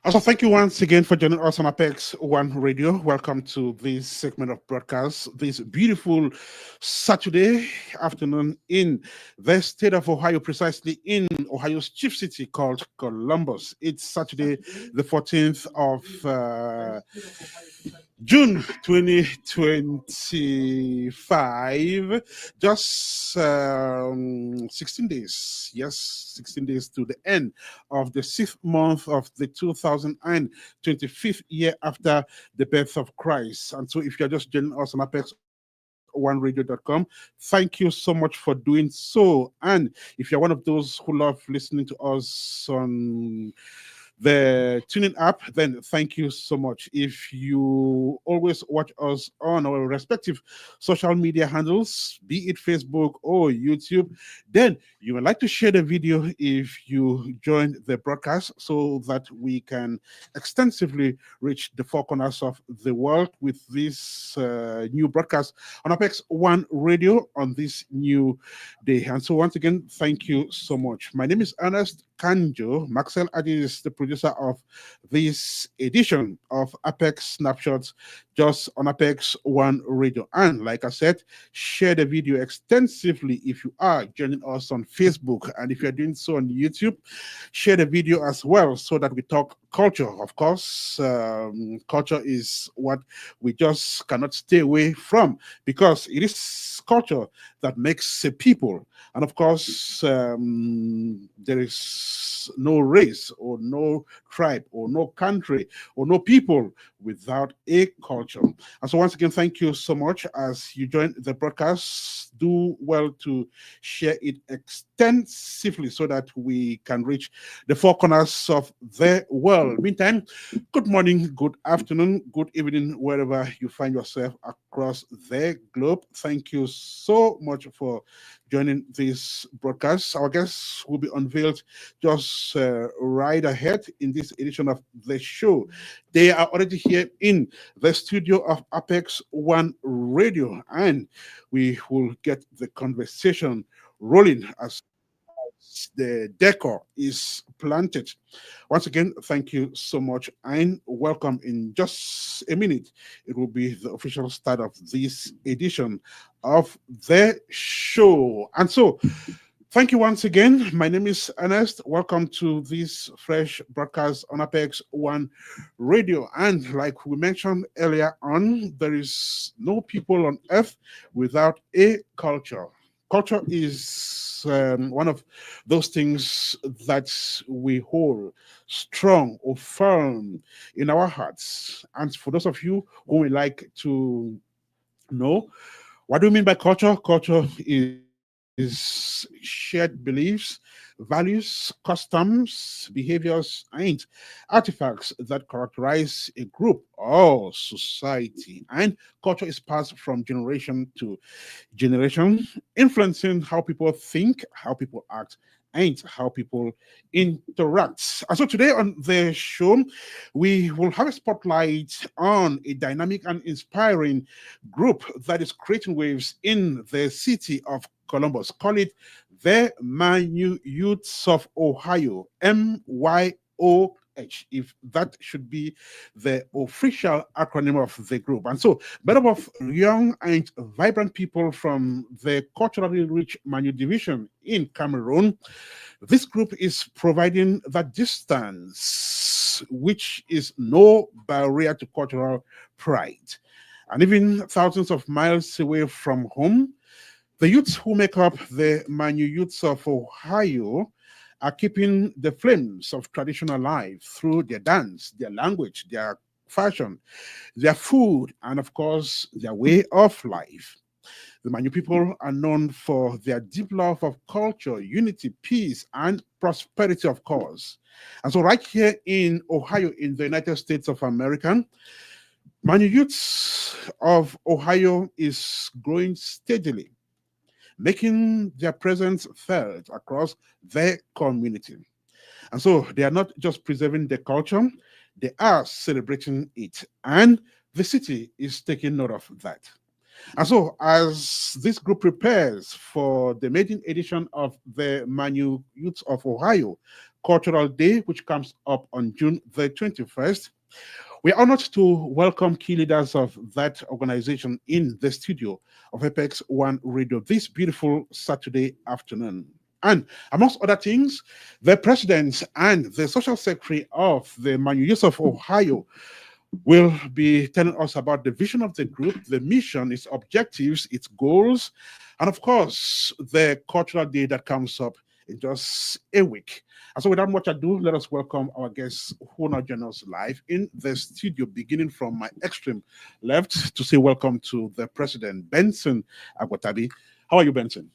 Also, thank you once again for joining us on Apex One Radio. Welcome to this segment of broadcast this beautiful Saturday afternoon in the state of Ohio, precisely in Ohio's chief city called Columbus. It's Saturday, the 14th of June 2025, just 16 days. Yes, 16 days to the end of the sixth month of the 2025th year after the birth of Christ. And so, if you're just joining us on ApexOneRadio.com, thank you so much for doing so. And if you're one of those who love listening to us on the tuning app, then thank you so much. If you always watch us on our respective social media handles, be it Facebook or YouTube, then you would like to share the video if you join the broadcast so that we can extensively reach the four corners of the world with this new broadcast on Apex One Radio on this new day. And so once again, thank you so much. My name is Ernest. Kanjo. Marcel Aig is the producer of this edition of Apex Snapshots just on Apex One Radio. And like I said, share the video extensively if you are joining us on Facebook. And if you're doing so on YouTube, share the video as well so that we talk culture. Of course, culture is what we just cannot stay away from because it is culture that makes a people. And of course, there is no race or no tribe or no country or no people without a culture. And so once again, thank you so much as you join the broadcast. Do well to share it extensively so that we can reach the four corners of the world. Meantime, good morning, good afternoon, good evening, wherever you find yourself across the globe. Thank you so much for joining this broadcast. Our guests will be unveiled just right ahead in this edition of the show. They are already here in the studio of Apex One Radio, and we will get the conversation rolling as the decor is planted. Once again, thank you so much and welcome. In just a minute, it will be the official start of this edition of the show. And so, thank you once again. My name is Ernest. Welcome to this fresh broadcast on Apex One Radio. And like we mentioned earlier on, there is no people on earth without a culture. Culture is one of those things that we hold strong or firm in our hearts. And for those of you who would like to know, what do we mean by culture? Culture is shared beliefs, values, customs, behaviors, and artifacts that characterize a group or society. And culture is passed from generation to generation, influencing how people think, how people act, and how people interact. And so today on the show, we will have a spotlight on a dynamic and inspiring group that is creating waves in the city of Columbus. Call it the Manyu Youths of Ohio, MYOH, if that should be the official acronym of the group. And so, made up of young and vibrant people from the culturally rich Manyu division in Cameroon, this group is providing that distance, which is no barrier to cultural pride. And even thousands of miles away from home, the youths who make up the Manyu Youths of Ohio are keeping the flames of tradition alive through their dance, their language, their fashion, their food, and of course, their way of life. The Manyu people are known for their deep love of culture, unity, peace, and prosperity, of course. And so, right here in Ohio, in the United States of America, Manyu Youths of Ohio is growing steadily, making their presence felt across their community. And so they are not just preserving the culture, they are celebrating it. And the city is taking note of that. And so, as this group prepares for the maiden edition of the Manyu Youths of Ohio, Cultural Day, which comes up on June the 21st. We are honored to welcome key leaders of that organization in the studio of Apex One Radio this beautiful Saturday afternoon. And amongst other things, the president and the social secretary of the MYOH of Ohio will be telling us about the vision of the group, the mission, its objectives, its goals, and of course, the cultural day that comes up in just a week. And so, without much ado, let us welcome our guests who are now joining us live in the studio, beginning from my extreme left to say welcome to the president, Benson Agwatabi. How are you, Benson?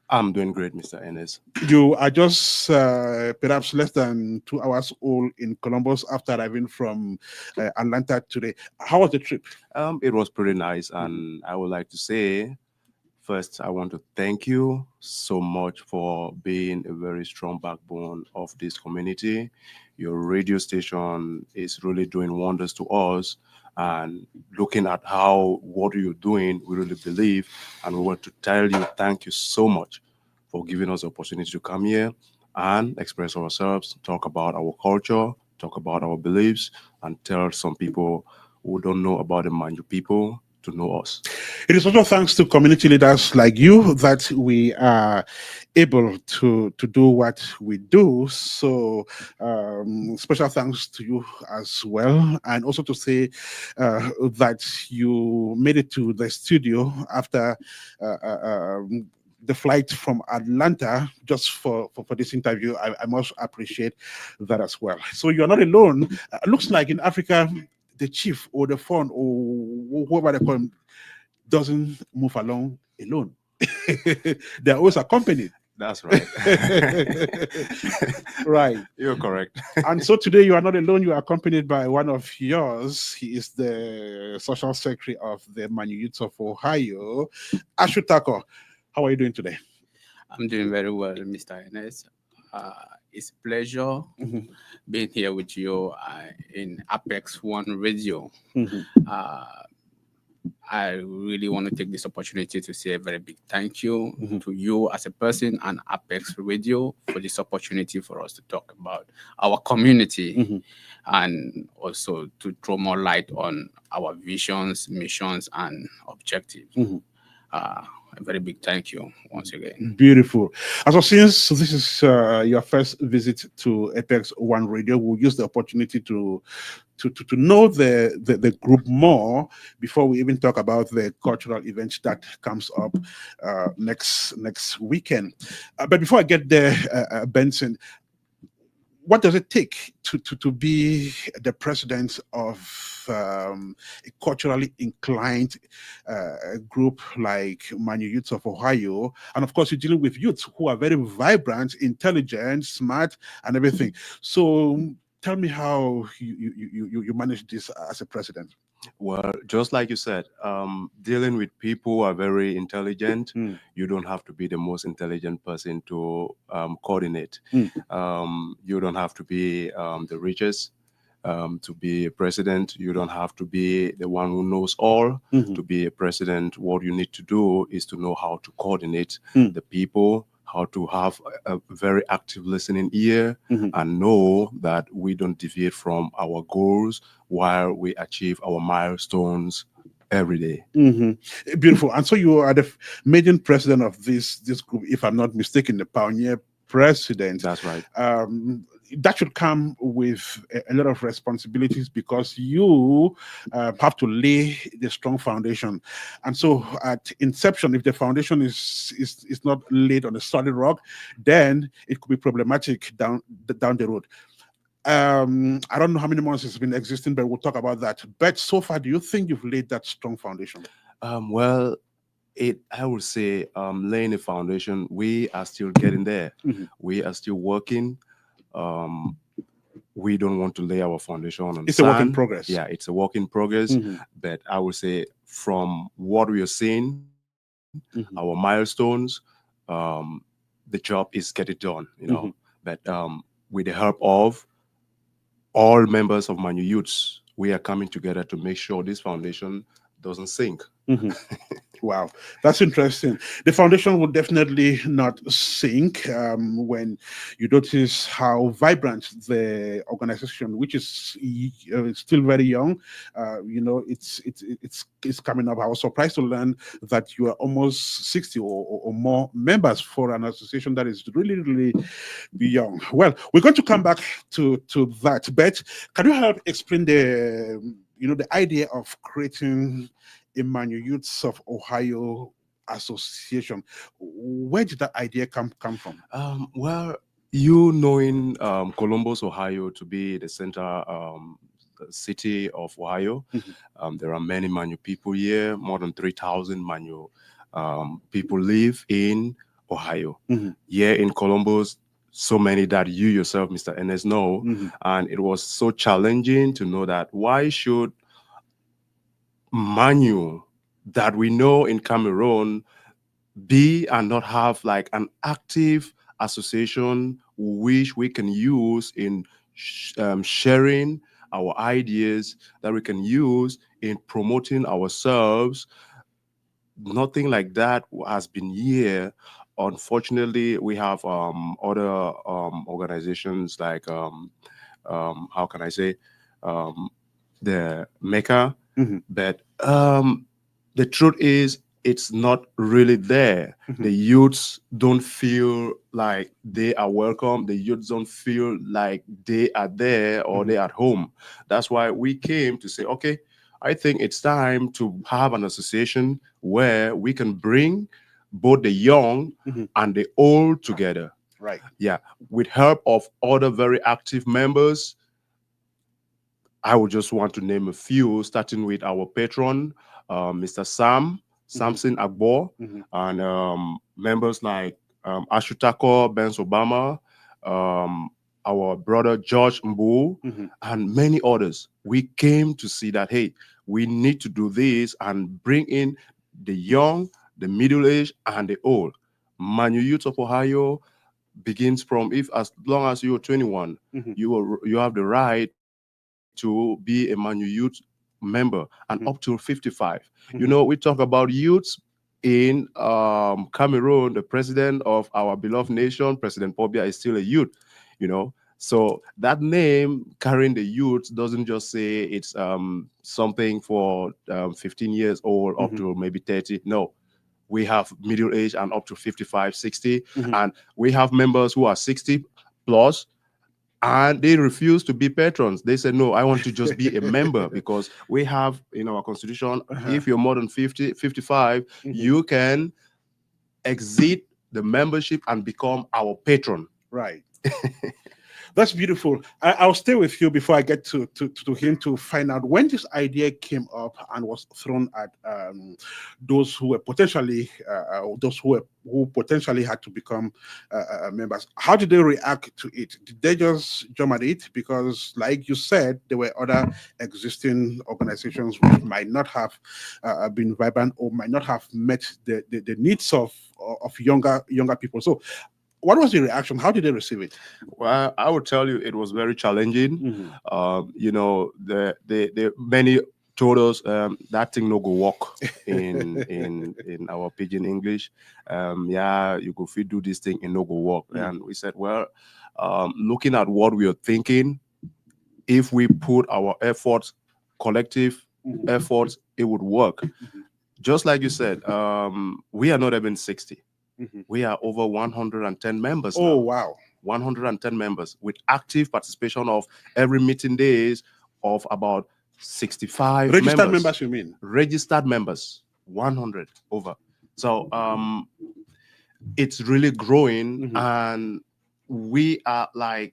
I'm doing great, Mr. Ernest. You are just perhaps less than 2 hours old in Columbus after arriving from Atlanta today. How was the trip? It was pretty nice, and I would like to say, first, I want to thank you so much for being a very strong backbone of this community. Your radio station is really doing wonders to us, and looking at how what you're doing, we really believe, and we want to tell you thank you so much for giving us the opportunity to come here and express ourselves, talk about our culture, talk about our beliefs, and tell some people who don't know about the Manyu people to know us. It is also thanks to community leaders like you that we are able to do what we do. So, special thanks to you as well. And also to say that you made it to the studio after the flight from Atlanta just for this interview. I must appreciate that as well. So you're not alone. Looks like in Africa, the chief or the fund or whoever they call him doesn't move along alone. They're always accompanied. That's right. Right. You're correct. And so today you are not alone. You are accompanied by one of yours. He is the social secretary of the MYOH of Ohio, Ashutako. How are you doing today? I'm doing very well, Mr. Ernest. It's a pleasure being here with you in Apex One Radio. I really want to take this opportunity to say a very big thank you to you as a person and Apex Radio for this opportunity for us to talk about our community and also to throw more light on our visions, missions, and objectives. A very big thank you once again. Beautiful. And so since this is your first visit to Apex One Radio, we'll use the opportunity to know the group more before we even talk about the cultural event that comes up next weekend. But before I get there, Benson, what does it take to be the president of a culturally inclined group like MYOH of Ohio? And of course, you're dealing with youths who are very vibrant, intelligent, smart, and everything. So tell me how you manage this as a president. Well, just like you said, dealing with people who are very intelligent, you don't have to be the most intelligent person to coordinate. You don't have to be the richest to be a president. You don't have to be the one who knows all to be a president. What you need to do is to know how to coordinate the people, how to have a very active listening ear, and know that we don't deviate from our goals while we achieve our milestones every day. Beautiful. And so you are the maiden president of this group, if I'm not mistaken, the pioneer president. That's right. That should come with a lot of responsibilities because you have to lay the strong foundation. And so at inception, if the foundation is not laid on a solid rock, then it could be problematic down the road. I don't know how many months it's been existing, but we'll talk about that. But so far, do you think you've laid that strong foundation? Well, I would say laying a foundation, we are still getting there. We are still working. We don't want to lay our foundation on it's sand. A work in progress. Yeah, it's a work in progress. But I would say from what we are seeing, our milestones, the job is getting done, you know. But with the help of all members of MYOH, we are coming together to make sure this foundation doesn't sink. Wow, that's interesting. The foundation would definitely not sink when you notice how vibrant the organization, which is still very young, it's coming up. I was surprised to learn that you are almost 60 or more members for an association that is really, really young. Well, we're going to come back to that, but can you help explain the idea of creating a Manyu Youths of Ohio Association? Where did that idea come from? Well, you knowing Columbus, Ohio, to be the center city of Ohio, there are many Manyu people here. More than 3,000 Manyu people live in Ohio. Here in Columbus, so many that you yourself, Mr. Ernest, know. And it was so challenging to know that why should Manyu that we know in Cameroon be and not have like an active association which we can use in sharing our ideas, that we can use in promoting ourselves. Nothing like that has been here. Unfortunately, we have other organizations like how can I say the Mecca, but the truth is it's not really there. The youths don't feel like they are welcome. The youths don't feel like they are there or they're at home. That's why we came to say, okay, I think it's time to have an association where we can bring both the young and the old together. Right. Yeah, with help of other very active members. I would just want to name a few, starting with our patron, Mr. Samson Agbo, and members like Ashutako Benz Obama, our brother George Mbu, and many others. We came to see that, hey, we need to do this and bring in the young, the middle-aged, and the old. Manyu Youth of Ohio begins from, if as long as you're 21, you have the right to be a Manyu Youth member, and up to 55. You know, we talk about youths in Cameroon. The president of our beloved nation, President Pobia, is still a youth, you know. So that name carrying the youth doesn't just say it's something for 15 years old up to maybe 30. No, we have middle age and up to 55, 60. And we have members who are 60 plus, and they refuse to be patrons. They said, no, I want to just be a member, because we have in our constitution, if you're more than 50, 55, you can exit the membership and become our patron. Right. That's beautiful. I'll stay with you before I get to him to find out when this idea came up and was thrown at those who were potentially who potentially had to become members. How did they react to it? Did they just jump at it? Because, like you said, there were other existing organizations which might not have been vibrant or might not have met the needs of younger people. So, what was the reaction? How did they receive it? Well, I would tell you it was very challenging. You know, the many told us that thing no go walk in our pidgin English. Yeah, you go fit do this thing and no go walk. And we said, well, looking at what we are thinking, if we put our efforts, collective efforts, it would work. Just like you said, we are not even 60. We are over 110 members now. Oh, wow. 110 members with active participation of every meeting days of about 65 registered members, you mean? Registered members, 100 over. So it's really growing, and we are like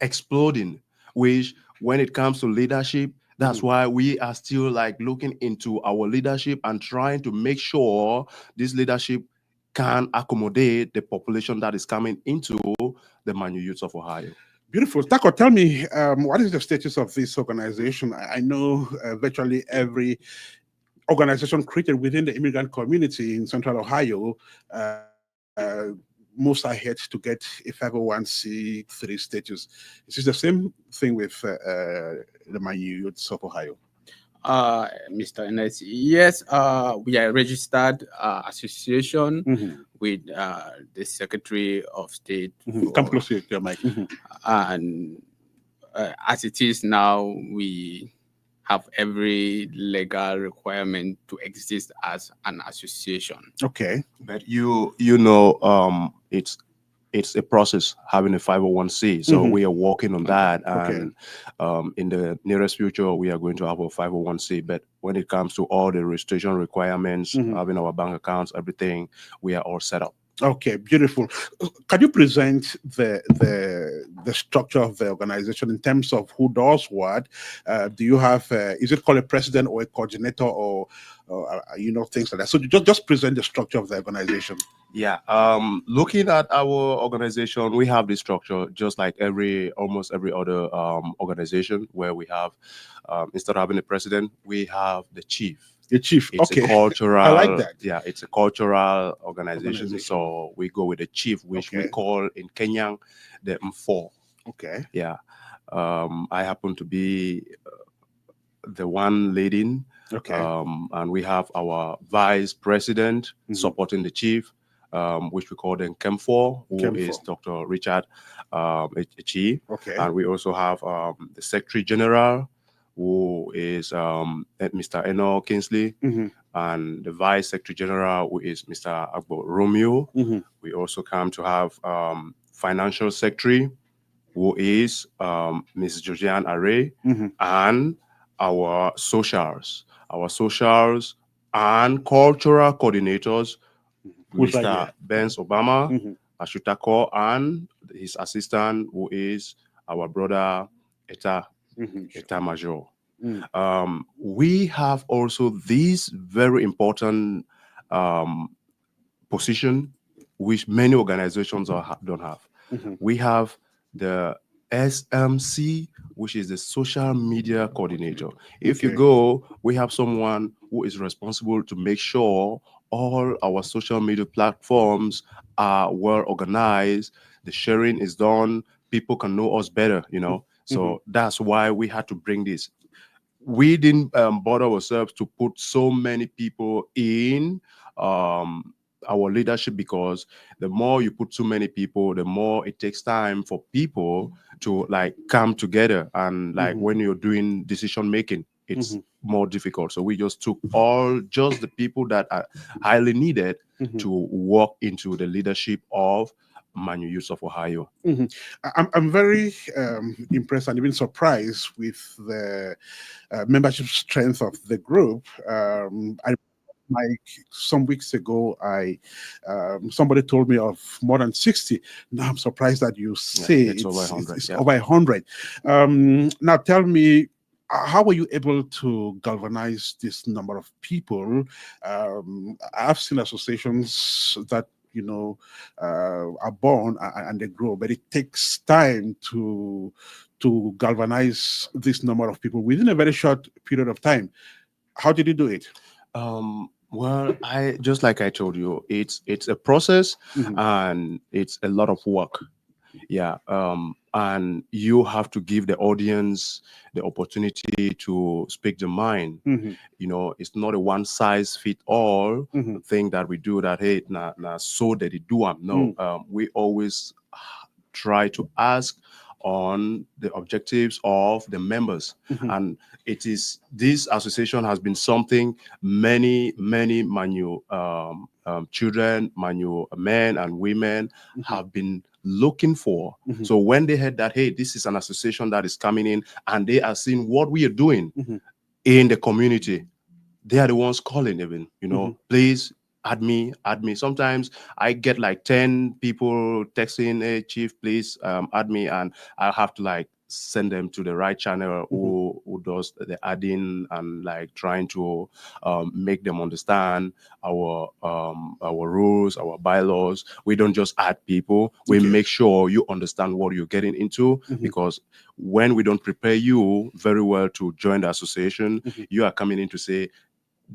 exploding, which when it comes to leadership, that's why we are still like looking into our leadership and trying to make sure this leadership can accommodate the population that is coming into the Manyu Youths of Ohio. Beautiful. Tako, tell me, what is the status of this organization? I know virtually every organization created within the immigrant community in Central Ohio moves ahead to get a 501c3 status. Is this the same thing with the Manyu Youths of Ohio? Mr. Ernest, yes, we are a registered association with the Secretary of State. Come closer to your mic. And as it is now, we have every legal requirement to exist as an association. Okay. But you know, it's a process having a 501c. So we are working on that, and in the nearest future, we are going to have a 501c. But when it comes to all the registration requirements, having our bank accounts, everything, we are all set up. Okay, beautiful. Can you present the structure of the organization in terms of who does what? Do you have is it called a president or a coordinator or things like that? So just present the structure of the organization. Yeah. Looking at our organization, we have this structure just like almost every other organization where we have instead of having a president, we have the chief. The chief. It's okay. a cultural. I like that. Yeah, it's a cultural organization. So we go with the chief, which we call in Kenyan the M4. Okay. Yeah. I happen to be the one leading. Okay. And we have our vice president supporting the chief, which we call the Kem4, who is Dr. Richard Echi. Okay. And we also have the secretary general, who is Mr. Eno Kingsley, and the Vice Secretary General, who is Mr. Agbo Romeo. We also come to have Financial Secretary, who is Ms. Georgianne Array, and our socials and cultural coordinators, Mr. Benz Obama, Ashutako, and his assistant, who is our brother Eta Major. We have also this very important position, which many organizations don't have. We have the SMC, which is the social media coordinator. If you go, we have someone who is responsible to make sure all our social media platforms are well organized, the sharing is done, people can know us better, So that's why we had to bring this. We didn't bother ourselves to put so many people in our leadership, because the more you put too many people, the more it takes time for people to come together, and when you're doing decision making, it's more difficult. So we just took just the people that are highly needed to walk into the leadership of Manyu Youth of Ohio. I'm very impressed and even surprised with the membership strength of the group. Some weeks ago, somebody told me of more than 60. Now I'm surprised that you say it's over 100. It's over 100. Now tell me, how were you able to galvanize this number of people? I've seen associations that are born and they grow, but it takes time to galvanize this number of people within a very short period of time. How did you do it? Well, just like I told you, it's a process and it's a lot of work. Yeah. And you have to give the audience the opportunity to speak their mind. It's not a one size fit all thing that we do that, hey, so that it do. No, we always try to ask on the objectives of the members. And this association has been something many Manyu children, Manyu men and women have been looking for. So when they heard that, hey, this is an association that is coming in and they are seeing what we are doing in the community, they are the ones calling even, please add me. Sometimes I get 10 people texting, hey, chief, please add me, and I have to send them to the right channel who does the adding and trying to make them understand our rules, our bylaws. We don't just add people. We make sure you understand what you're getting into, because when we don't prepare you very well to join the association, you are coming in to say,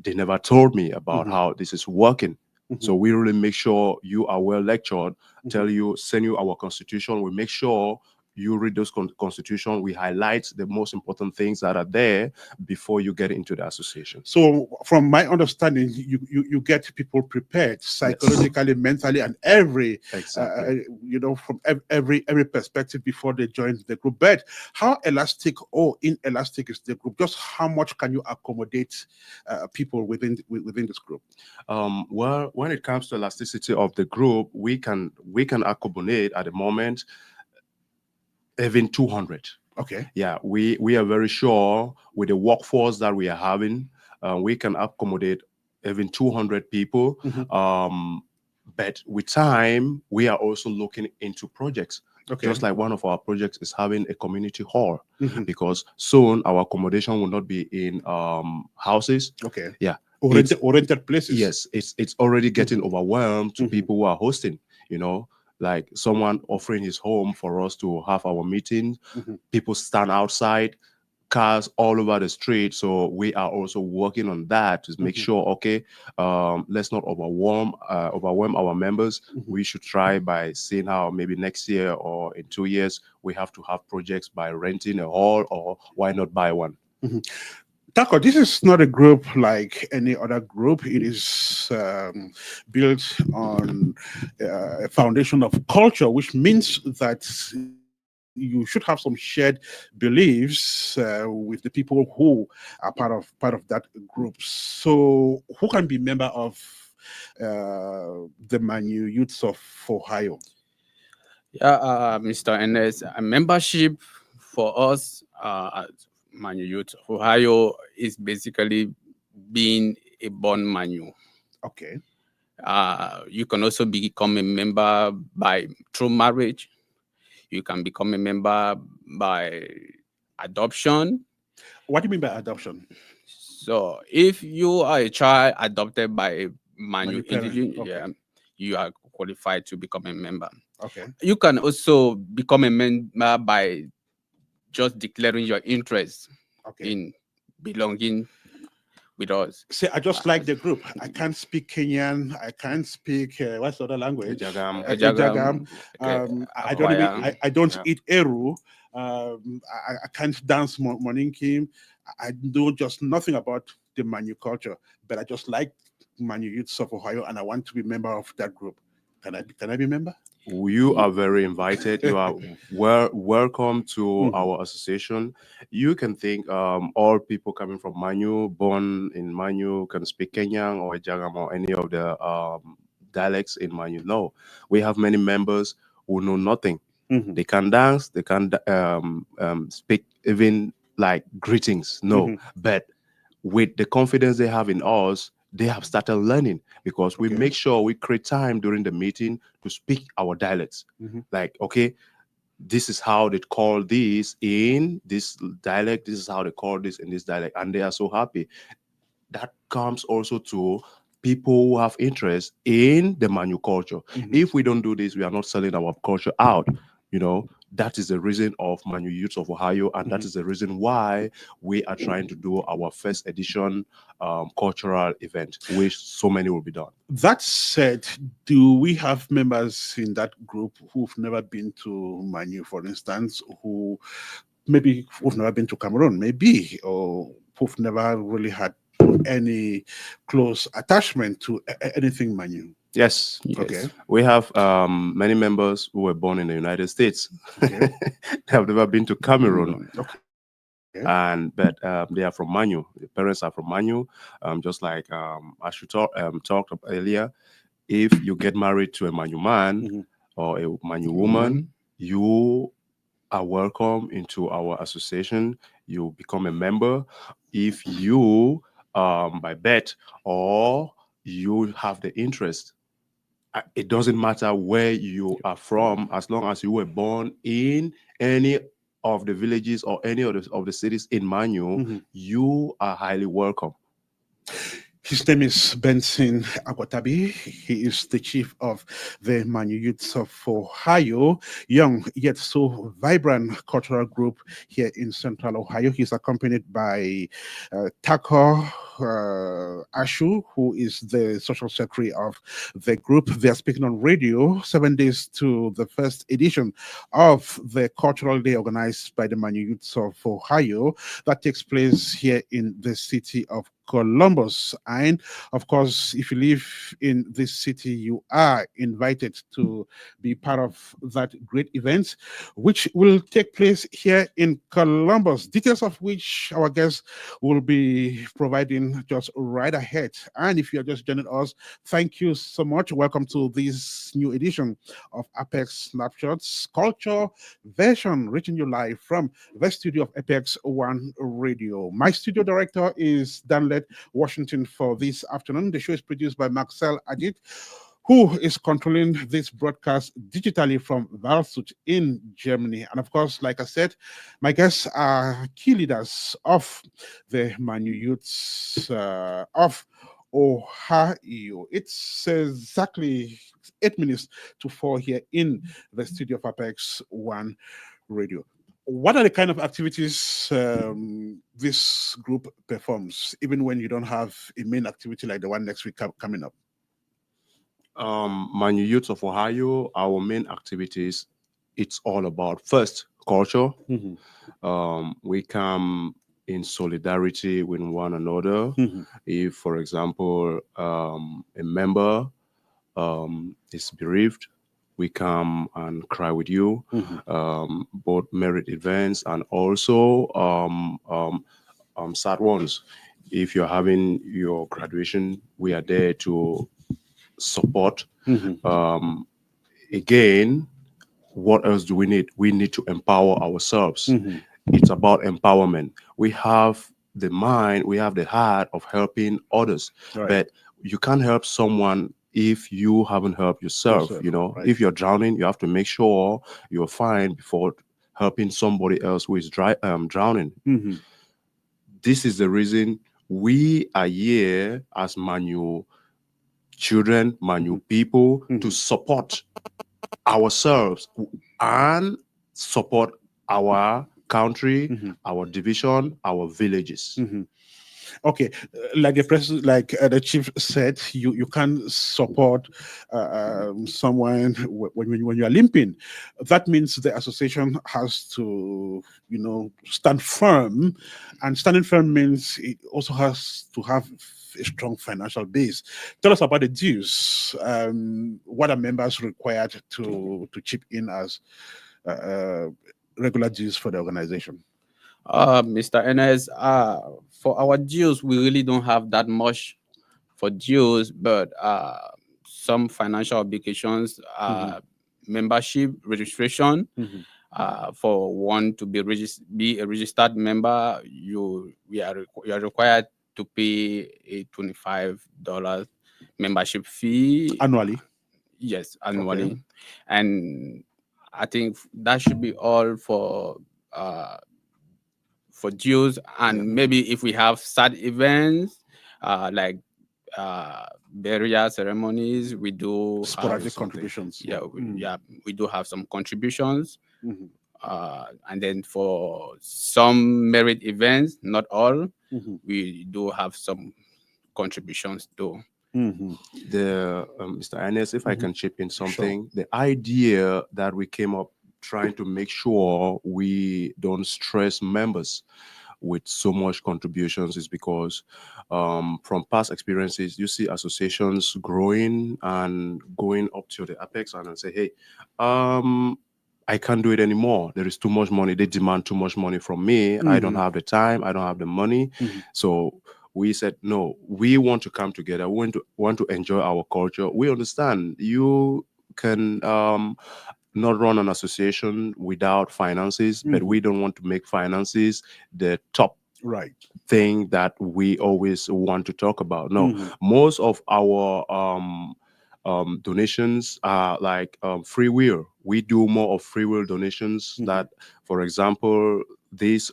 they never told me about how this is working. So we really make sure you are well lectured, send you our constitution. We make sure you read those constitution. We highlight the most important things that are there before you get into the association. So, from my understanding, you get people prepared psychologically, mentally, and every Exactly. from every perspective before they join the group. But how elastic or inelastic is the group? Just how much can you accommodate people within this group? Well, when it comes to elasticity of the group, we can accommodate at the moment even 200. Okay. Yeah, we are very sure with the workforce that we are having, we can accommodate even 200 people. But with time, we are also looking into projects. Okay. Just like one of our projects is having a community hall, because soon our accommodation will not be in houses. Okay. Yeah. Oriented places. Yes, it's already getting overwhelmed to people who are hosting, like someone offering his home for us to have our meetings. People stand outside, cars all over the street. So we are also working on that to make sure, okay, let's not overwhelm our members. We should try by seeing how maybe next year or in 2 years we have to have projects by renting a hall, or why not buy one. Taco, this is not a group like any other group. It is built on a foundation of culture, which means that you should have some shared beliefs with the people who are part of that group. So, who can be member of the Manyu Youths of Ohio? Yeah, Mr. Ernest, a membership for us at Manyu Youth of Ohio is basically being a born Manyu. Okay. You can also become a member through marriage. You can become a member by adoption. What do you mean by adoption? So if you are a child adopted by a Manyu parent, indigenous, okay. yeah, you are qualified to become a member. Okay. You can also become a member by just declaring your interest in belonging with us. Say, I just like the group. I can't speak Kenyan. I can't speak what's the other language? Ejagam. I don't eat eru. I can't dance moninkim. I know just nothing about the Manyu culture, but I just like Manyu Youths of Ohio, and I want to be member of that group. Can I be member? You are very invited. You are welcome to our association. You can think all people coming from Manyu, born in Manyu, can speak Kenyan or Ejagam or any of the dialects in Manyu. No, we have many members who know nothing. They can dance, they can speak even like greetings. No, but with the confidence they have in us, they have started learning, because we make sure we create time during the meeting to speak our dialects. Like, okay, this is how they call this in this dialect, this is how they call this in this dialect, and they are so happy. That comes also to people who have interest in the Manyu culture. If we don't do this, we are not selling our culture out. That is the reason of Manyu Youths of Ohio, and that is the reason why we are trying to do our first edition cultural event, which so many will be done. That said, do we have members in that group who've never been to Manyu, for instance, who've never been to Cameroon, maybe, or who've never really had any close attachment to anything Manyu? Yes. Okay. We have many members who were born in the United States. Okay. They have never been to Cameroon. Okay. But they are from Manyu. The parents are from Manyu. Just like as you talked earlier, if you get married to a Manyu man or a Manyu woman, you are welcome into our association. You become a member. If you by bet or you have the interest, it doesn't matter where you are from, as long as you were born in any of the villages or any of the cities in Manyu, you are highly welcome. His name is Benson Akwatabi. He is the chief of the Manyu Youths of Ohio, young yet so vibrant cultural group here in Central Ohio. He's accompanied by Tako Ashu, who is the social secretary of the group. They are speaking on radio 7 days to the first edition of the Cultural Day organized by the Manyu Youths of Ohio that takes place here in the city of Columbus. And of course, if you live in this city, you are invited to be part of that great event, which will take place here in Columbus. Details of which our guests will be providing just right ahead. And if you are just joining us, thank you so much. Welcome to this new edition of Apex Snapshots Culture version, reaching you live from the studio of Apex One Radio. My studio director is Danlet Washington for this afternoon. The show is produced by Marcel Aig, who is controlling this broadcast digitally from Waldshut in Germany. And of course, like I said, my guests are key leaders of the Manyu Youths of Ohio. It's exactly 8 minutes to 4 here in the studio of Apex One Radio. What are the kind of activities this group performs, even when you don't have a main activity like the one next week coming up? Manyu Youth of Ohio, our main activities, it's all about first culture. We come in solidarity with one another. If, for example, a member is bereaved, we come and cry with you. Both merit events and also sad ones. If you're having your graduation, we are there to support. Again, what else do we need? We need to empower ourselves. It's about empowerment. We have the mind, we have the heart of helping others, but you can't help someone if you haven't helped yourself. You know, if you're drowning, you have to make sure you're fine before helping somebody else who is drowning. This is the reason we are here as Manyu children, Manyu people, to support ourselves and support our country, our division, our villages. Okay, like the president, like the chief said, you can support someone when you are limping. That means the association has to, stand firm, and standing firm means it also has to have a strong financial base. Tell us about the dues. What are members required to chip in as regular dues for the organization? Mr. Ernest, for our dues, we really don't have that much for dues, but some financial obligations, membership registration. For one to be a registered member, you are required to pay a $25 membership fee annually. Yes, annually, and I think that should be all for dues. And maybe if we have sad events like burial ceremonies, we do sporadic contributions. We do have some contributions. And then for some merit events, not all, we do have some contributions too. Mr. Ernest, if I can chip in something, the idea that we came up trying to make sure we don't stress members with so much contributions is because from past experiences, you see associations growing and going up to the apex and say, hey, I can't do it anymore. There is too much money. They demand too much money from me. I don't have the time. I don't have the money. So we said, no, we want to come together. We want to enjoy our culture. We understand you can not run an association without finances, but we don't want to make finances the top thing that we always want to talk about. No, most of our donations are like free will. We do more of free will donations that, for example, this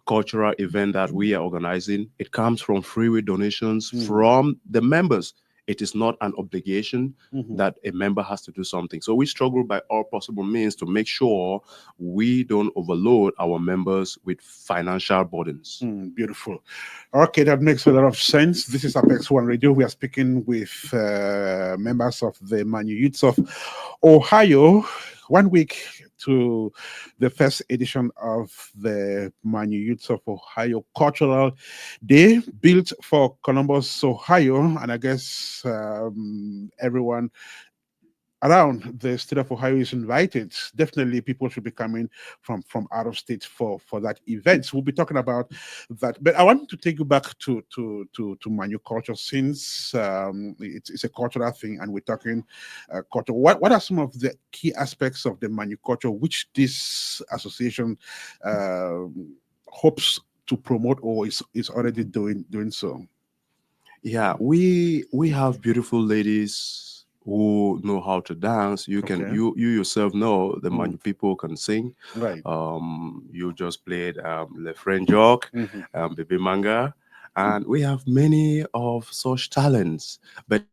cultural event that we are organizing, it comes from freeway donations Mm. from the members. It is not an obligation Mhm. that a member has to do something. So we struggle by all possible means to make sure we don't overload our members with financial burdens. Beautiful. Okay, that makes a lot of sense. This is Apex One Radio. We are speaking with members of the Manyu Youths of Ohio. 1 week to the first edition of the Manyu Youths of Ohio Cultural Day, built for Columbus, Ohio, and I guess everyone around the state of Ohio is invited. Definitely, people should be coming from out of state for that event. So we'll be talking about that. But I want to take you back to Manyu culture, since it's a cultural thing, and we're talking culture. What are some of the key aspects of the Manyu culture which this association hopes to promote, or is already doing so? Yeah, we have beautiful ladies who know how to dance. You can Okay. you yourself know the Manyu people can sing. Right. You just played Le French Jock, Mhm. Baby Manga, and we have many of such talents. But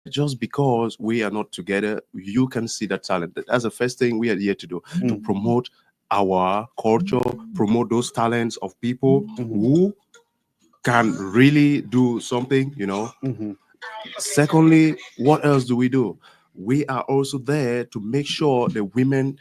just because we are not together, you can see that talent. That's the first thing we are here to do, to promote our culture, promote those talents of people Mhm. who can really do something. Mhm. Secondly, what else do? We are also there to make sure the women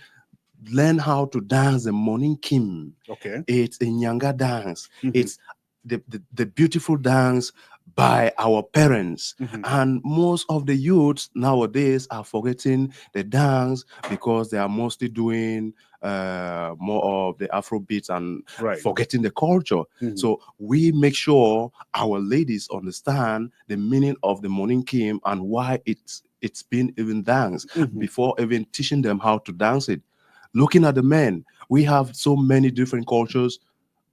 learn how to dance the morning kim. Okay. It's a Nyanga dance. Mhm. It's the beautiful dance by our parents. Mhm. And most of the youths nowadays are forgetting the dance because they are mostly doing more of the Afro beats and Right. forgetting the culture. Mhm. So we make sure our ladies understand the meaning of the morning kim and why it's been even danced Mhm. before even teaching them how to dance it. Looking at the men, we have so many different cultures.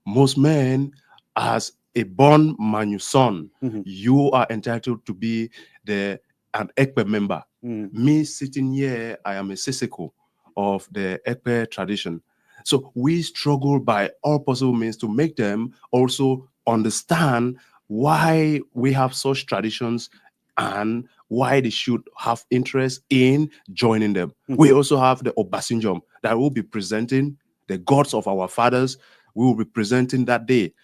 Most men, as a born Manu son, Mhm. you are entitled to be an Ekpe member. Mhm. Me sitting here, I am a Siseko of the Ekpe tradition. So we struggle by all possible means to make them also understand why we have such traditions and why they should have interest in joining them. We also have the Obasanjom that will be presenting the gods of our fathers. We will be presenting that day.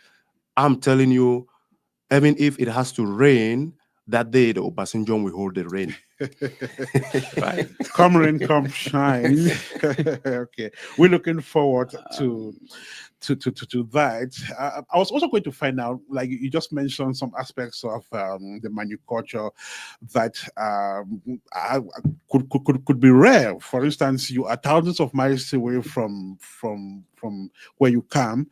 I'm telling you, even if it has to rain, that day the Obasanjom will hold the rain. Right. Come rain, come shine. Okay, we're looking forward to that. I was also going to find out, like you just mentioned, some aspects of the Manu culture that could be rare. For instance, you are thousands of miles away from where you come,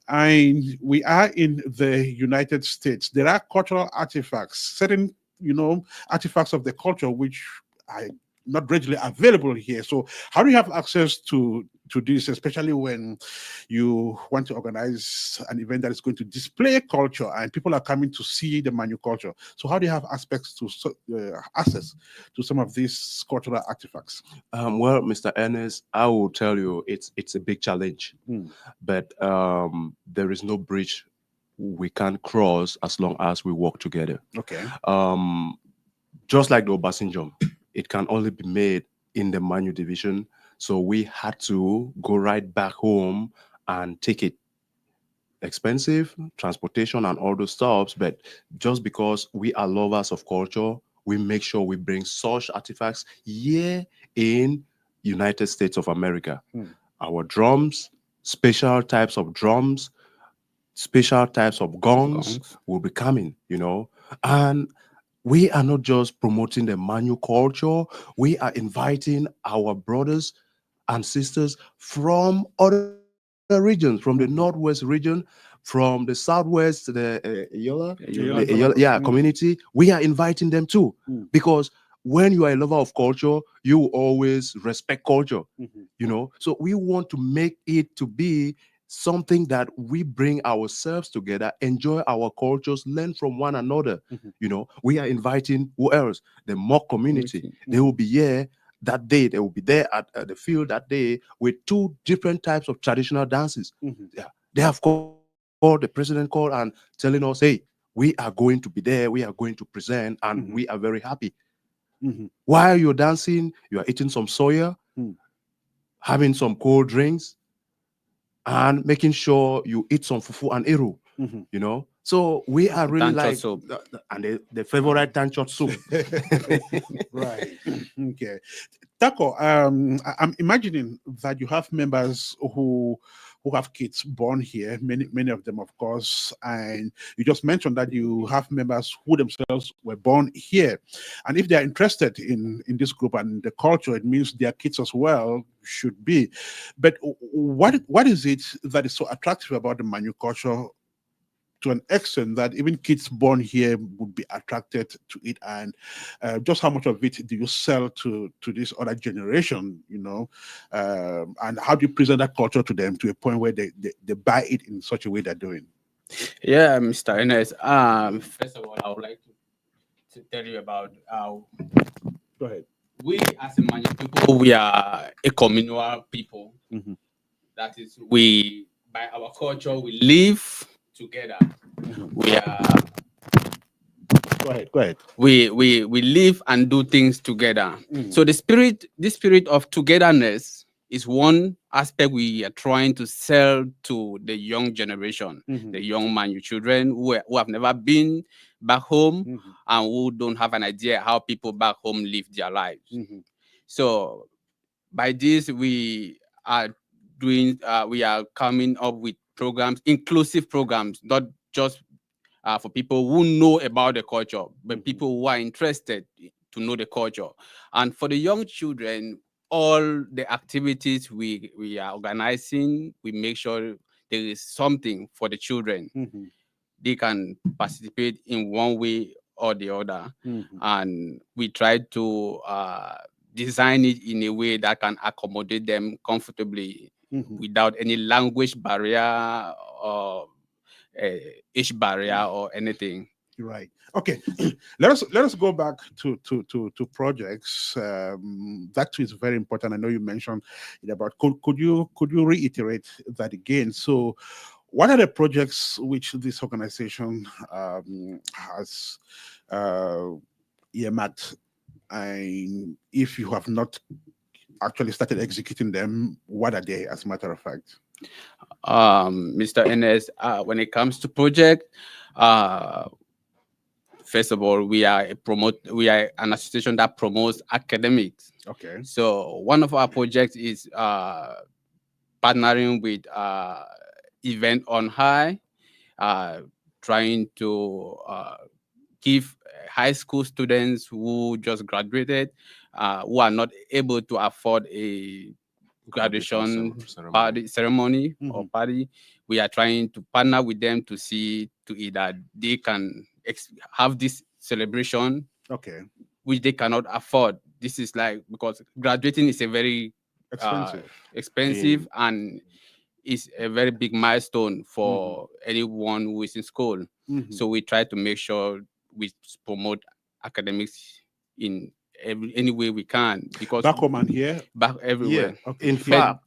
and we are in the United States. There are cultural artifacts, certain artifacts of the culture which are not readily available here. So how do you have access to this, especially when you want to organize an event that is going to display culture and people are coming to see the Manu culture? So how do you have access to some of these cultural artifacts? Well, Mr. Ernest, I will tell you, it's a big challenge, but there is no bridge we can cross as long as we work together. Okay. Just like the Obasanjom, it can only be made in the Manu division. So we had to go right back home and take it. Expensive transportation and all those stops, but just because we are lovers of culture, we make sure we bring such artifacts here in United States of America. Our drums, special types of drums, special types of gongs Gongs. will be coming. And we are not just promoting the Manu culture, we are inviting our brothers and sisters from other regions, from the Northwest region, from the Southwest, the Yola community. We are inviting them too, because when you are a lover of culture, you always respect culture. So we want to make it to be something that we bring ourselves together, enjoy our cultures, learn from one another. We are inviting who else? The mock community. They will be here that day. They will be there at the field that day with two different types of traditional dances. Yeah, they have come the president called and telling us, hey, we are going to be there, we are going to present, and we are very happy. While you're dancing, you are eating some soya, having some cold drinks, and making sure you eat some fufu and eru, you know. So we are really Tancho like, soup. and the favorite tancho soup. Right. Okay. Taco, I'm imagining that you have members who have kids born here, many of them, of course, and you just mentioned that you have members who themselves were born here, and if they are interested in this group and the culture, it means their kids as well should be. But what is it that is so attractive about the Manyu culture to an extent that even kids born here would be attracted to it, and just how much of it do you sell to this other generation, you know, and how do you present that culture to them to a point where they buy it in such a way they're doing? Yeah, Mr. Ernest. First of all, I would like to tell you about how Go ahead. we as a Manyu people, we are a communal people. That is, we by our culture we live together. We are Go ahead. we live and do things together. So the spirit of togetherness is one aspect we are trying to sell to the young generation, the young Manyu children who have never been back home and who don't have an idea how people back home live their lives. So by this we are we are coming up with programs, inclusive programs, not just for people who know about the culture, but people who are interested to know the culture. And for the young children, all the activities we are organizing, we make sure there is something for the children. They can participate in one way or the other. And we try to design it in a way that can accommodate them comfortably without any language barrier or age barrier or anything. Right. Okay. Let us go back to projects. That too is very important. I know you mentioned it about. Could you reiterate that again? So, what are the projects which this organization has earmarked, and if you have not actually started executing them, what are they? As a matter of fact. Mr. Ernest, when it comes to project, first of all, we are an association that promotes academics. Okay. So one of our projects is partnering with Event on High, trying to give high school students who just graduated, who are not able to afford a graduation ceremony or party. We are trying to partner with them to see to it that they can have this celebration, Okay. which they cannot afford. This is like, because graduating is a very expensive and is a very big milestone for anyone who is in school. So we try to make sure we promote academics in any way we can, because back home and here, back everywhere. Yeah. Okay.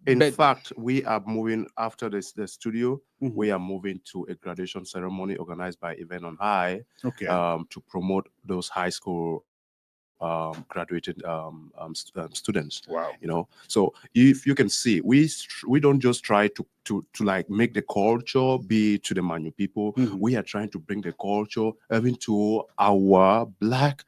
In fact, we are moving after the studio. We are moving to a graduation ceremony organized by Event on High. Okay. To promote those high school graduated students. Wow. You know, so if you can see, we don't just try to like make the culture be to the Manyu people. We are trying to bring the culture even to our Black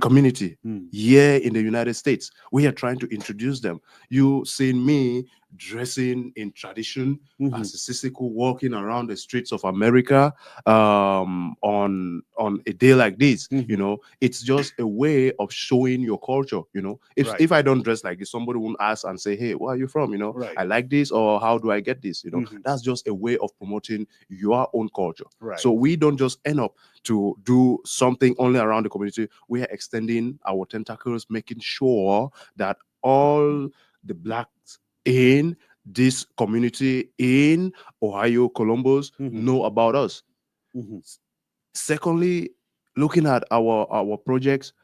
community here in the United States. We are trying to introduce them. You seen me dressing in tradition as a Sisiku, walking around the streets of America on a day like this. You know, it's just a way of showing your culture. You know, if I don't dress like this, somebody won't ask and say, hey, where are you from? You know, I like this, or how do I get this? You know, that's just a way of promoting your own culture. So we don't just end up to do something only around the community. We are extending our tentacles, making sure that all the Blacks in this community in Ohio, Columbus, know about us. Secondly, looking at our projects,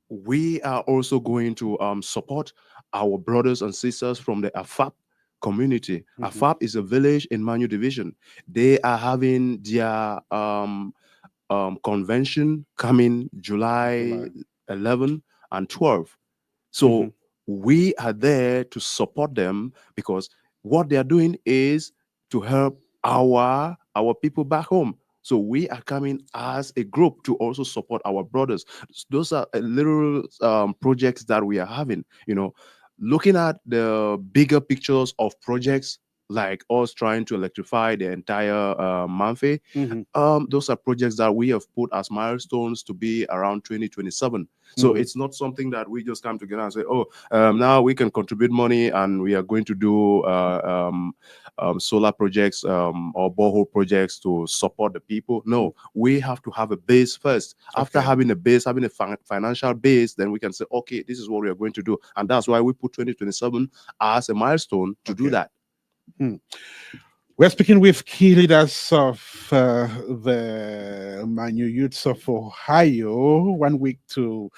we are also going to support our brothers and sisters from the AFAP community. AFAP is a village in Manyu division. They are having their convention coming July 11 and 12. So we are there to support them because what they are doing is to help our people back home. So we are coming as a group to also support our brothers. Those are little projects that we are having. Looking at the bigger pictures of projects like us trying to electrify the entire Manfe, those are projects that we have put as milestones to be around 2027. So it's not something that we just come together and say, oh, now we can contribute money and we are going to do solar projects or borehole projects to support the people. No, we have to have a base first. After having a base, having a financial base, then we can say, okay, this is what we are going to do. And that's why we put 2027 as a milestone to do that. We're speaking with key leaders of the Manyu Youths of Ohio, 1 week to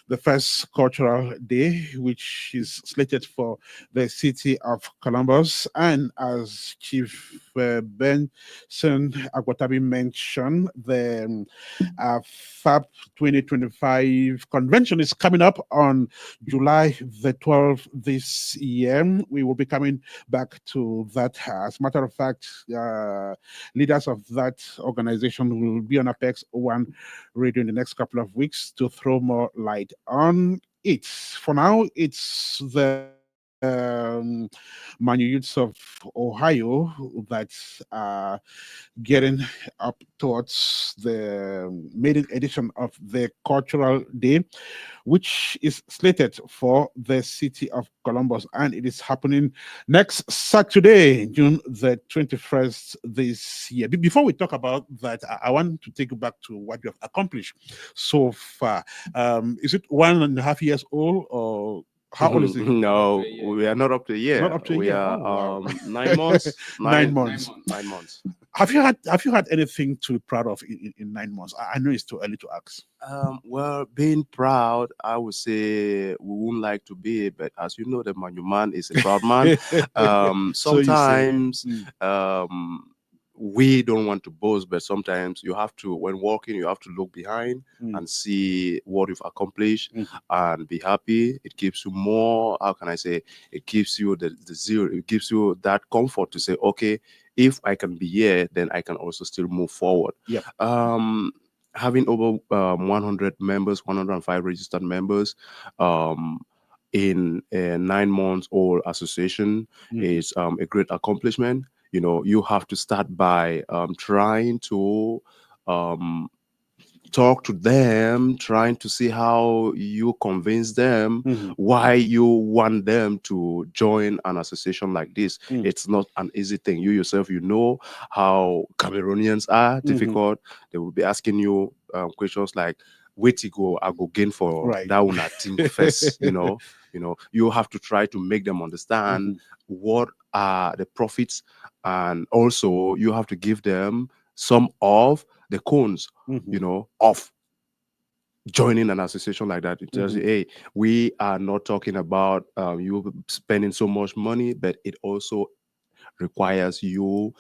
the first cultural day, which is slated for the city of Columbus. And as Chief Benson Agwatabi mentioned, the FAB 2025 convention is coming up on July the 12th this year. We will be coming back to that. As a matter of fact, leaders of that organization will be on Apex One Radio in the next couple of weeks to throw more light on it. For now, it's the Manu Youths of Ohio that are getting up towards the maiden edition of the Cultural Day, which is slated for the city of Columbus, and it is happening next Saturday, June the 21st this year. Before we talk about that, I want to take you back to what you have accomplished so far. Is it 1.5 years old, or how old is it? No, we are not up to a year. Not up to a we year. are Oh, wow. 9 months. 9 months. 9 months. Have you had anything to be proud of in 9 months? I know it's too early to ask. Well, being proud, I would say we wouldn't like to be, but as you know, the Manyu man is a proud man. So you say. Sometimes we don't want to boast, but sometimes you have to, when walking, you have to look behind and see what you've accomplished and be happy. It gives you more, how can I say, it gives you the zero, it gives you that comfort to say, okay, if I can be here, then I can also still move forward. Yeah. Having over 100 members, 105 registered members, in a 9 months old association is a great accomplishment. You have to start by trying to talk to them, trying to see how you convince them why you want them to join an association like this. It's not an easy thing. You yourself, you know how Cameroonians are difficult. They will be asking you questions like, wait to go, I go gain for that one thing first. You have to try to make them understand what are the profits, and also you have to give them some of the cons, of joining an association like that. It tells you, hey, we are not talking about you spending so much money, but it also requires you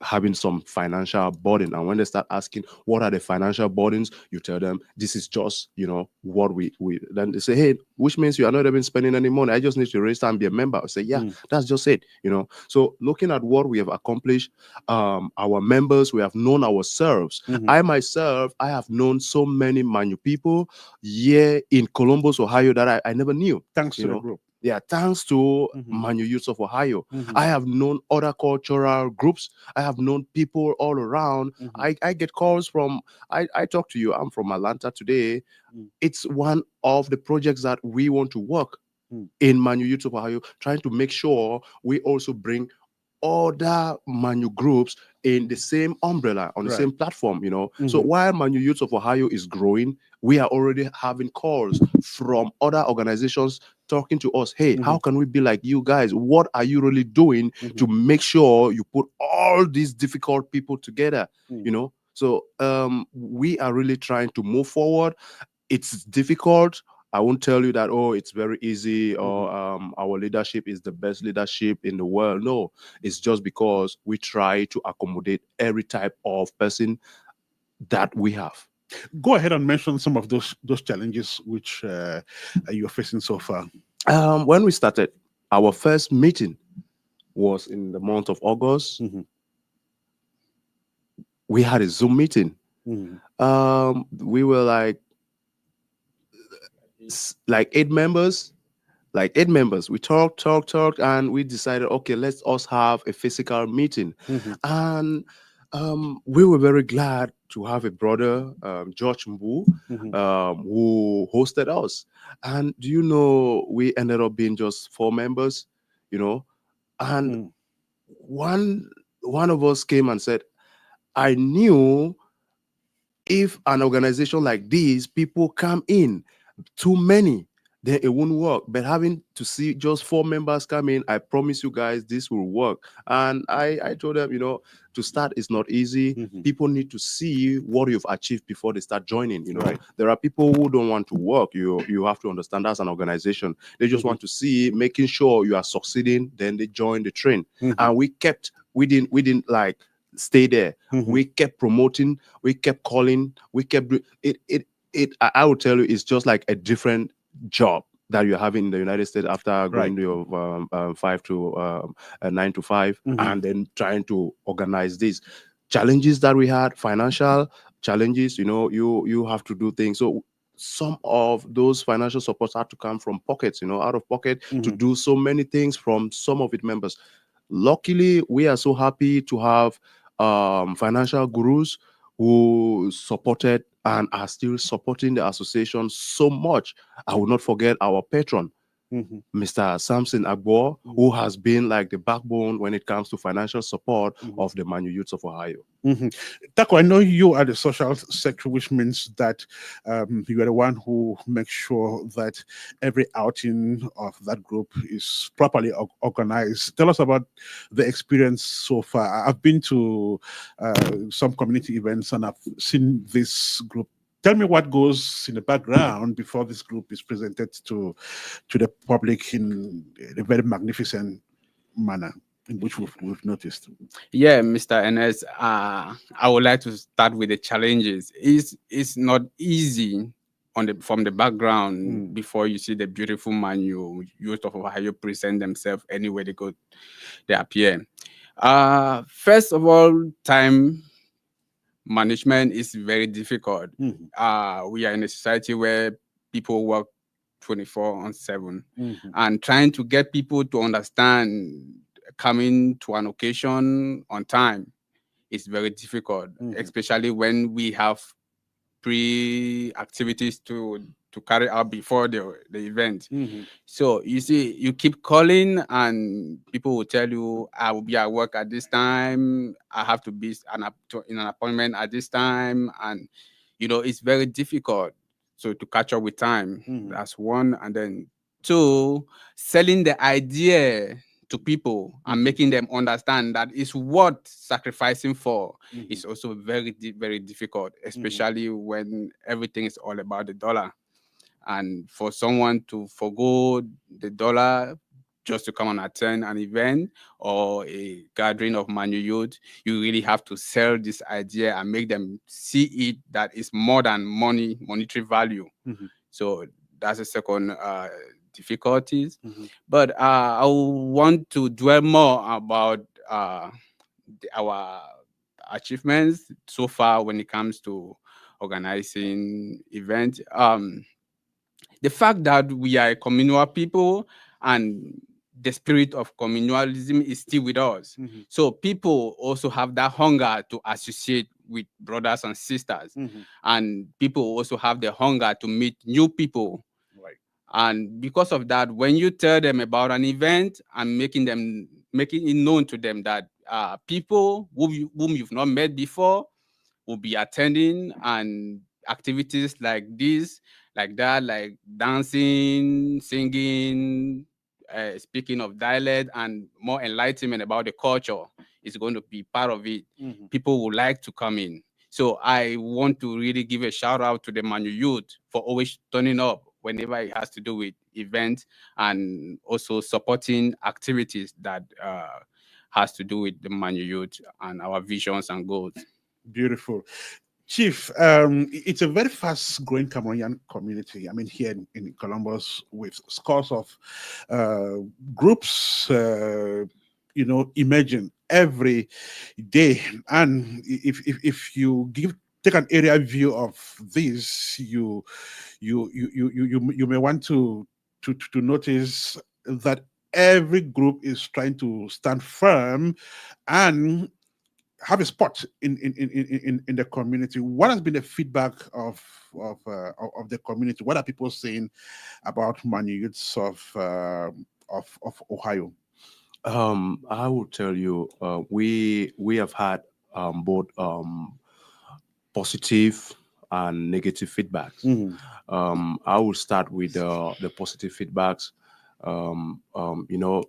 having some financial burden. And when they start asking what are the financial burdens, you tell them this is just what we then they say, hey, which means you are not even spending any money, I just need to register and be a member. I say, yeah, that's just it. So looking at what we have accomplished, our members, we have known ourselves. I myself, I have known so many Manyu people here in Columbus, Ohio, that I never knew, thanks to the group. Yeah, thanks to Manyu Youths of Ohio. I have known other cultural groups. I have known people all around. I get calls from, I talk to you, I'm from Atlanta today. It's one of the projects that we want to work in Manyu Youths of Ohio, trying to make sure we also bring other Manyu groups in the same umbrella, on the same platform, So while Manyu Youths of Ohio is growing, we are already having calls from other organizations talking to us. Hey, how can we be like you guys? What are you really doing to make sure you put all these difficult people together? So we are really trying to move forward. It's difficult. I won't tell you that, oh, it's very easy, or our leadership is the best leadership in the world. No, it's just because we try to accommodate every type of person that we have. Go ahead and mention some of those challenges which you're facing so far. When we started, our first meeting was in the month of August. We had a Zoom meeting. We were like 8 members. We talked, and we decided, okay, let's us have a physical meeting. And we were very glad to have a brother, George Mbu, who hosted us. And do you know, we ended up being just 4 members, and one of us came and said, I knew if an organization like this, people come in too many, then it won't work. But having to see just 4 members come in, I promise you guys this will work. And I told them, to start is not easy. People need to see what you've achieved before they start joining. There are people who don't want to work. You have to understand, as an organization, they just want to see, making sure you are succeeding, then they join the train. And we didn't like stay there. We kept promoting, we kept calling, we kept it. I would tell you, it's just like a different job that you're having in the United States after going to your 9 to 5, and then trying to organize these challenges that we had, financial challenges. You have to do things. So some of those financial supports had to come from pockets, out of pocket, to do so many things from some of its members. Luckily, we are so happy to have financial gurus who supported and are still supporting the association so much. I will not forget our patron, Mr. Samson Agbo, who has been like the backbone when it comes to financial support of the Manyu youths of Ohio. Taco, I know you are the social secretary, which means that you are the one who makes sure that every outing of that group is properly organized. Tell us about the experience so far. I've been to some community events and I've seen this group. Tell me what goes in the background before this group is presented to the public in a very magnificent manner, in which we've noticed. Yeah, Mr. Ernest, I would like to start with the challenges. It's not easy from the background before you see the beautiful Manyu youth of Ohio present themselves anywhere they appear. First of all, time management is very difficult. We are in a society where people work 24/7, and trying to get people to understand coming to an occasion on time is very difficult, especially when we have pre-activities to carry out before the event. So you see, you keep calling and people will tell you, I will be at work at this time, I have to be in an appointment at this time, and it's very difficult to catch up with time. That's one. And then 2, selling the idea to people and making them understand that it's worth sacrificing for is also very, very difficult, especially when everything is all about the dollar. And for someone to forgo the dollar just to come and attend an event or a gathering of Manyu youth, you really have to sell this idea and make them see it that it's more than monetary value. So that's the second difficulties. But I want to dwell more about our achievements so far when it comes to organizing events. The fact that we are a communal people and the spirit of communalism is still with us. So people also have that hunger to associate with brothers and sisters. And people also have the hunger to meet new people. And because of that, when you tell them about an event and making it known to them that people whom you've not met before will be attending, and activities like this, like that, like dancing, singing, speaking of dialect, and more enlightenment about the culture is going to be part of it. People would like to come in. So I want to really give a shout out to the Manyu youth for always turning up whenever it has to do with events and also supporting activities that has to do with the Manyu youth and our visions and goals. Beautiful. Chief, it's a very fast growing Cameroonian community. I mean, here in Columbus, with scores of uh, groups, emerging every day. And if you take an area view of this, you may want to notice that every group is trying to stand firm and have a spot in the community. What has been the feedback of the community? What are people saying about Manyu youths of Ohio? I will tell you, we have had both positive and negative feedbacks. I will start with the positive feedbacks.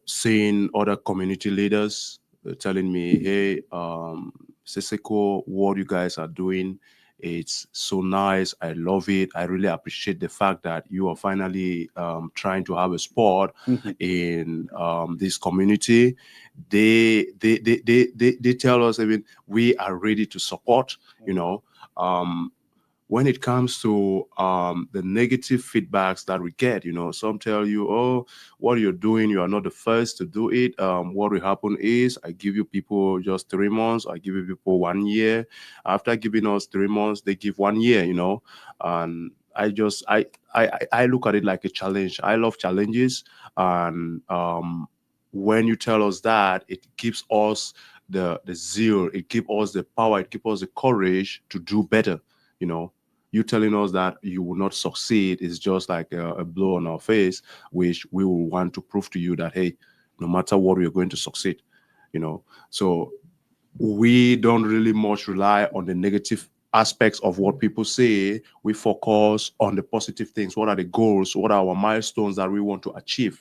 Seeing other community leaders telling me, "Hey, Siseko, what you guys are doing, it's so nice. I love it. I really appreciate the fact that you are finally trying to have a spot in this community." They tell us, I mean, we are ready to support. When it comes to the negative feedbacks that we get, some tell you, "Oh, what you're doing, you are not the first to do it. What will happen is I give you people just 3 months, I give you people 1 year. After giving us 3 months, they give 1 year, And I look at it like a challenge. I love challenges, and when you tell us that, it gives us the zeal, it gives us the power, it gives us the courage to do better. You telling us that you will not succeed is just like a blow on our face, which we will want to prove to you that, hey, no matter what, we're going to succeed. So we don't really much rely on the negative aspects of what people say. We focus on the positive things. What are the goals? What are our milestones that we want to achieve?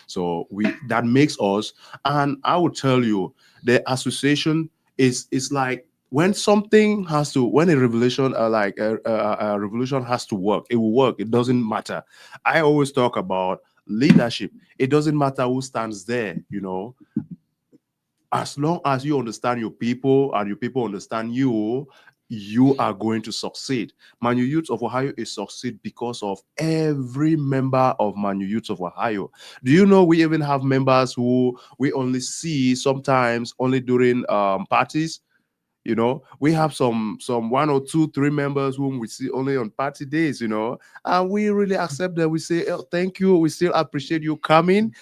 So that makes us. And I will tell you, the association is like, when a revolution a revolution has to work, it will work. It doesn't matter. I always talk about leadership. It doesn't matter who stands there. As long as you understand your people and your people understand you, you are going to succeed. Manyu Youth of Ohio is succeed because of every member of Manyu Youth of Ohio. Do you know we even have members who we only see sometimes only during parties? We have some 1 or 2, 3 members whom we see only on party days, and we really accept that. We say, "Oh, thank you, we still appreciate you coming,"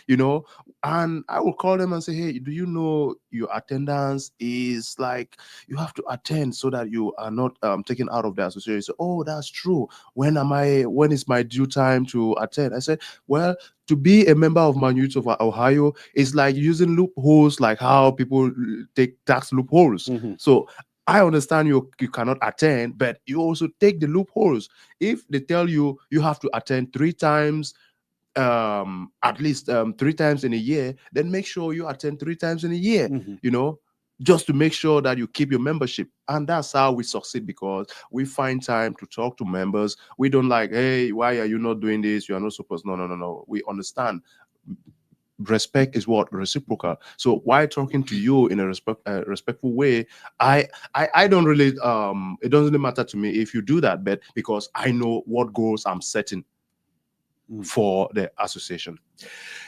and I will call them and say, "Hey, do you know your attendance is like, you have to attend so that you are not taken out of the association?" So, "Oh, that's true. When is my due time to attend?" I said, "Well, to be a member of Man Youth of Ohio is like using loopholes, like how people take tax loopholes." So I understand you cannot attend, but you also take the loopholes. If they tell you you have to attend 3 times, at least 3 times in a year, then make sure you attend 3 times in a year, just to make sure that you keep your membership. And that's how we succeed, because we find time to talk to members. We don't like, "Hey, why are you not doing this? You are not supposed." No. We understand. Respect is what reciprocal. So while talking to you in a respectful way, I don't really it doesn't really matter to me if you do that, but because I know what goals I'm setting for the association.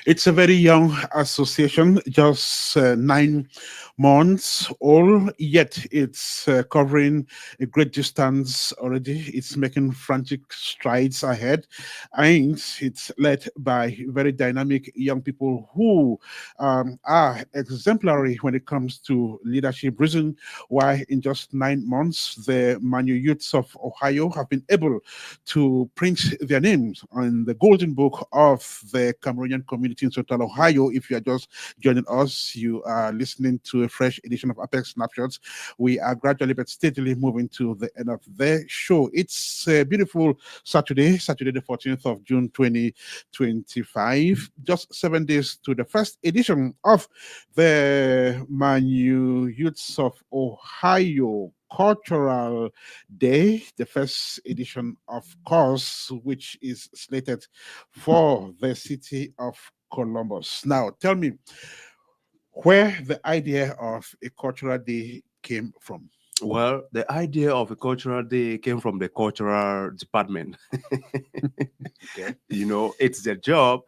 It's a very young association, just 9 months old, yet it's covering a great distance already. It's making frantic strides ahead, and it's led by very dynamic young people who are exemplary when it comes to leadership. Reason why in just 9 months, the Manyu Youths of Ohio have been able to print their names on the golden book of the Cameroonian community in Central Ohio. If you are just joining us, you are listening to a fresh edition of Apex Snapshots. We are gradually but steadily moving to the end of the show. It's a beautiful Saturday the 14th of June 2025. Just 7 days to the first edition of the Manyu Youths of Ohio Cultural Day, the first edition, of course, which is slated for the city of Columbus. Now, tell me where the idea of a cultural day came from. Well, the idea of a cultural day came from the cultural department. Okay. It's their job.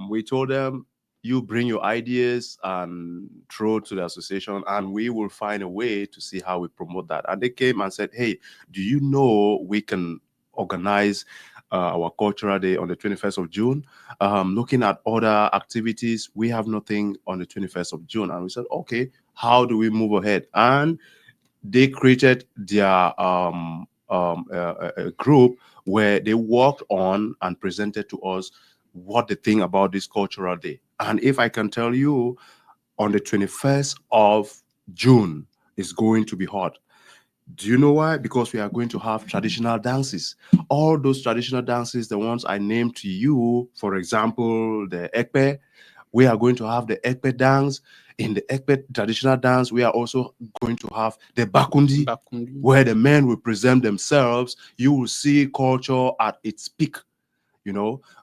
We told them, you bring your ideas and throw to the association, and we will find a way to see how we promote that. And they came and said, hey, do you know we can organize our cultural day on the 21st of June? Looking at other activities, we have nothing on the 21st of June. And we said, okay, how do we move ahead? And they created their a group where they worked on and presented to us what they think about this cultural day. And if I can tell you, on the 21st of June is going to be hot. Do you know why? Because we are going to have traditional dances. All those traditional dances, the ones I named to you, for example, the Ekpe, we are going to have the Ekpe dance. In the Ekpe traditional dance, we are also going to have the Bakundi, where the men will present themselves. You will see culture at its peak.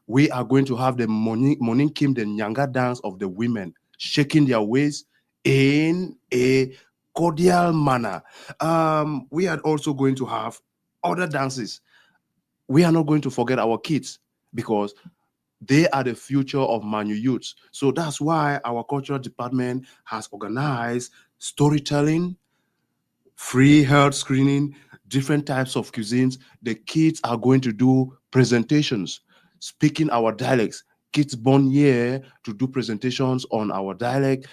We are going to have the Moninkim, the Nyanga dance of the women, shaking their waist in a cordial manner. We are also going to have other dances. We are not going to forget our kids, because they are the future of Manyu youths. So that's why our cultural department has organized storytelling, free health screening, different types of cuisines. The kids are going to do presentations, speaking our dialects. Kids born here to do presentations on our dialect,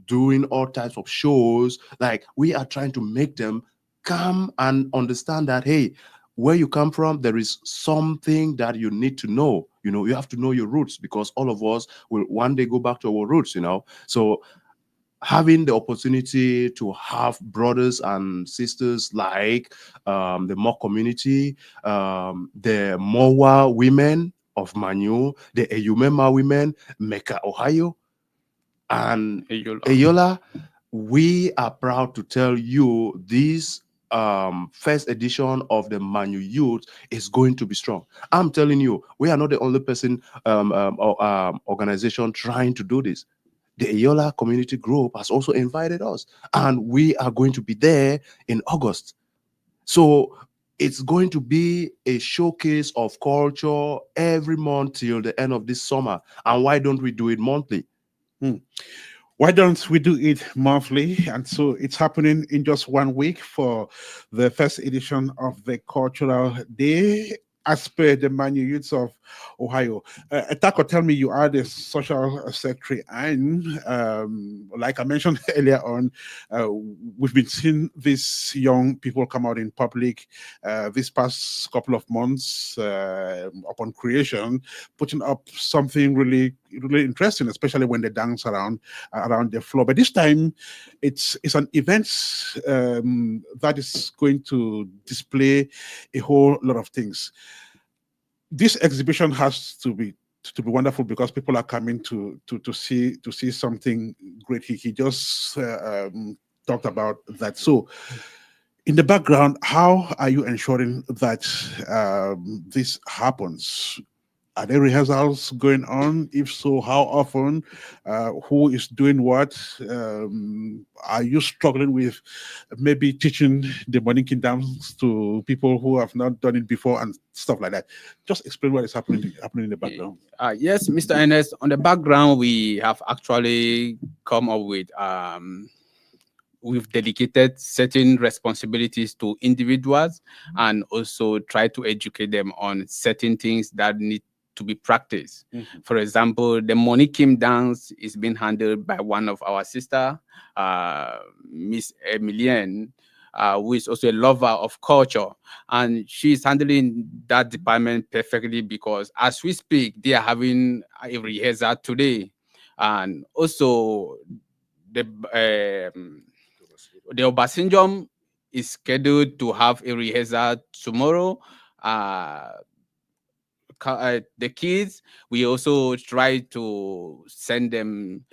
doing all types of shows. Like, we are trying to make them come and understand that, hey, where you come from, there is something that you need to know. You have to know your roots, because all of us will one day go back to our roots. So having the opportunity to have brothers and sisters like the Mo community, the Mowa women of Manyu, the Eyumema women, Mecca, Ohio, and Eyola, we are proud to tell you this first edition of the Manyu Youth is going to be strong. I'm telling you, we are not the only person organization trying to do this. The Eyola Community Group has also invited us, and we are going to be there in August. So it's going to be a showcase of culture every month till the end of this summer. And why don't we do it monthly? Why don't we do it monthly? And so it's happening in just 1 week for the first edition of the Cultural Day, as per the Manyu Youths of Ohio. Etako, tell me, you are the social secretary, and like I mentioned earlier on, we've been seeing these young people come out in public this past couple of months upon creation, putting up something really, really interesting, especially when they dance around the floor. But this time, it's an event that is going to display a whole lot of things. This exhibition has to be wonderful, because people are coming to see something great. He just talked about that. So, in the background, how are you ensuring that this happens? Are there rehearsals going on? If so, how often? Who is doing what? Are you struggling with maybe teaching the Moninkin dance to people who have not done it before and stuff like that? Just explain what is happening in the background. Yes, Mr. Ernest. On the background, we have actually come up with we've dedicated certain responsibilities to individuals, and also try to educate them on certain things that need to be practiced. For example, the Monikim dance is being handled by one of our sister, Miss Emilienne, who is also a lover of culture, and she's handling that department perfectly, because as we speak, they are having a rehearsal today, and also the Obasanjom is scheduled to have a rehearsal tomorrow. The kids, we also try to send them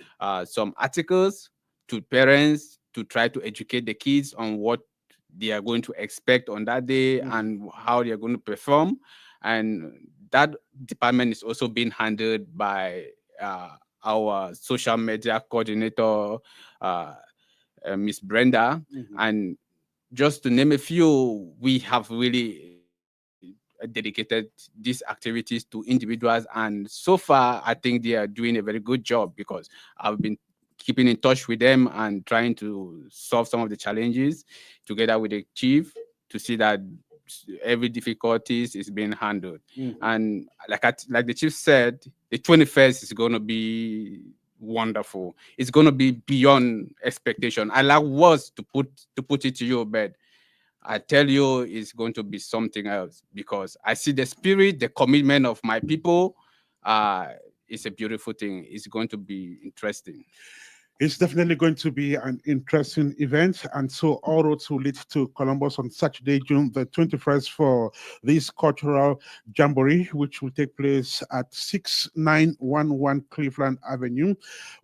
some articles to parents to try to educate the kids on what they are going to expect on that day and how they are going to perform. And that department is also being handled by our social media coordinator, Miss Brenda. And just to name a few, we have really dedicated these activities to individuals, and so far I think they are doing a very good job, because I've been keeping in touch with them and trying to solve some of the challenges together with the chief to see that every difficulties is being handled. And like the chief said, the 21st is going to be wonderful. It's going to be beyond expectation. I like words to put it to you, but I tell you, it's going to be something else, because I see the spirit, the commitment of my people. It's a beautiful thing. It's going to be interesting. It's definitely going to be an interesting event. And so all roads will lead to Columbus on Saturday, June the 21st for this cultural jamboree, which will take place at 6911 Cleveland Avenue,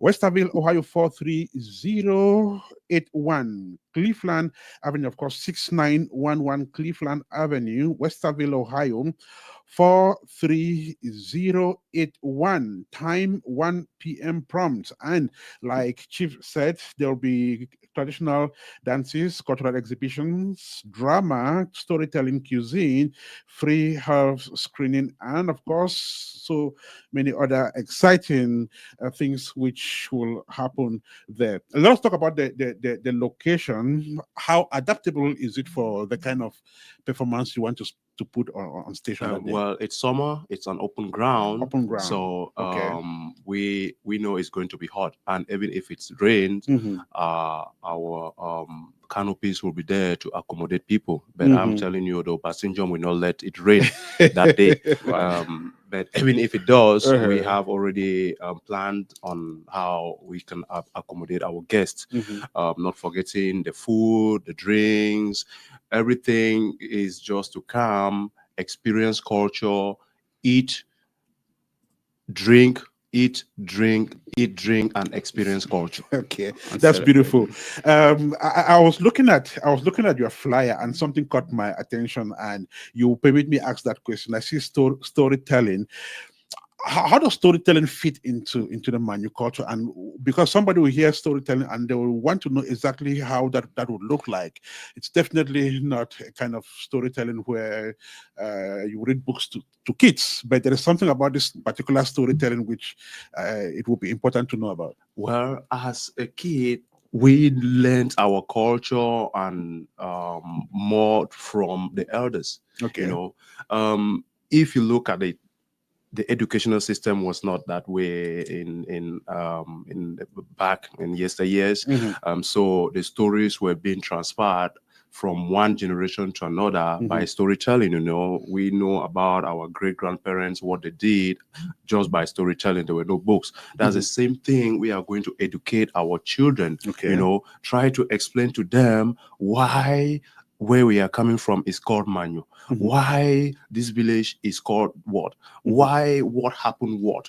Westerville, Ohio 43081. Cleveland Avenue, of course, 6911 Cleveland Avenue, Westerville, Ohio 43081. Time 1 p.m. prompt. And like Chief said, there'll be traditional dances, cultural exhibitions, drama, storytelling, cuisine, free health screening, and of course, so many other exciting things which will happen there. Let's talk about the location. How adaptable is it for the kind of performance you want to put on station that day? Well, it's summer, it's an open ground. Open ground. So Okay. we know it's going to be hot. And even if it's rained, our canopies will be there to accommodate people. But I'm telling you, the passenger will not let it rain that day. But even if it does, we have already planned on how we can accommodate our guests. Not forgetting the food, the drinks, everything is just to come, experience culture, eat, drink, eat, drink, and experience culture. Okay, that's beautiful. I was looking at your flyer, and something caught my attention, and you permit me ask that question. I see storytelling. How does storytelling fit into the Manyu culture? And because somebody will hear storytelling and they will want to know exactly how that would look like. It's definitely not a kind of storytelling where you read books to kids, but there is something about this particular storytelling which it would be important to know about. Well, as a kid, we learned our culture and more from the elders. Okay. If you look at it, the educational system was not that way in back in yesteryears. So the stories were being transferred from one generation to another by storytelling. We know about our great grandparents, what they did just by storytelling. There were no books. That's the same thing we are going to educate our children. Okay. Try to explain to them why where we are coming from is called Manyu. Why this village is called what? Why what happened what?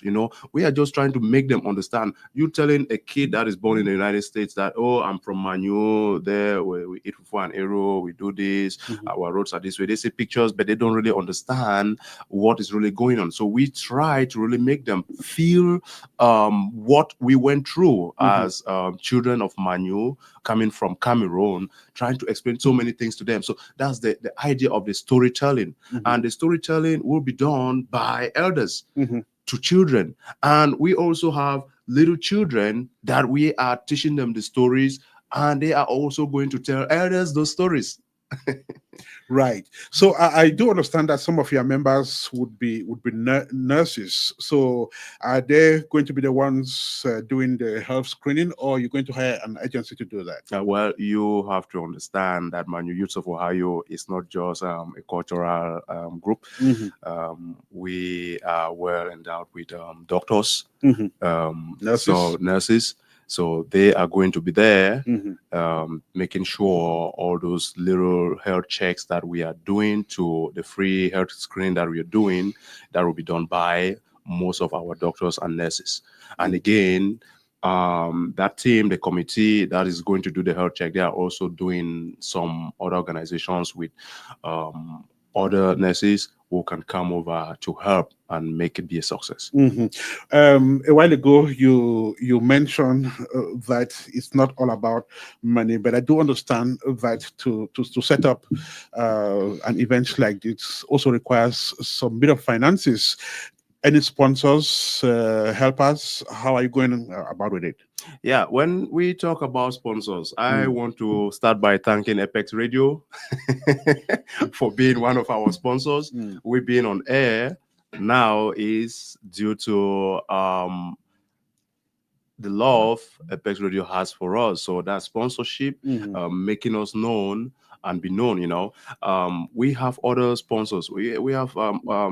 We are just trying to make them understand. You telling a kid that is born in the United States that, oh, I'm from Manyu, there we eat for an arrow, we do this, our roads are this way. They see pictures, but they don't really understand what is really going on. So we try to really make them feel what we went through as children of Manyu coming from Cameroon, trying to explain so many things to them. So that's the idea of the storytelling. And the storytelling will be done by elders to children. And we also have little children that we are teaching them the stories, and they are also going to tell elders those stories. Right. So I do understand that some of your members would be nurses. So are they going to be the ones doing the health screening, or are you going to hire an agency to do that? Well, you have to understand that Manyu Youth of Ohio is not just a cultural group. We are well endowed with doctors, Nurses. So nurses. So they are going to be there, making sure all those little health checks that we are doing, to the free health screening that we are doing, that will be done by most of our doctors and nurses. And again, that team, the committee that is going to do the health check, they are also doing some other organizations with other nurses who can come over to help and make it be a success. A while ago, you mentioned that it's not all about money, but I do understand that to set up an event like this also requires some bit of finances. Any sponsors help us? How are you going about with it? Yeah, when we talk about sponsors, I want to start by thanking Apex Radio for being one of our sponsors. We've been on air now is due to the love Apex Radio has for us. So that sponsorship, making us known and be known, we have other sponsors. We have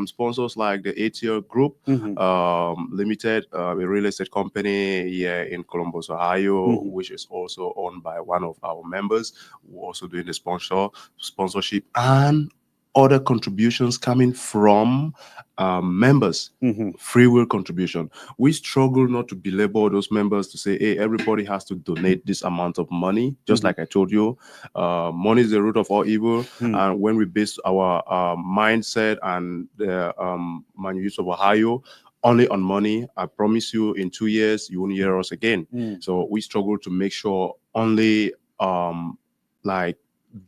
sponsors like the ATL Group Limited, a real estate company here in Columbus, Ohio, which is also owned by one of our members, who also doing the sponsorship, and other contributions coming from members, free will contribution. We struggle not to belabor those members to say, hey, everybody has to donate this amount of money. Just like I told you, money is the root of all evil. And when we base our mindset and the MYOH of Ohio only on money, I promise you in 2 years, you won't hear us again. So we struggle to make sure only like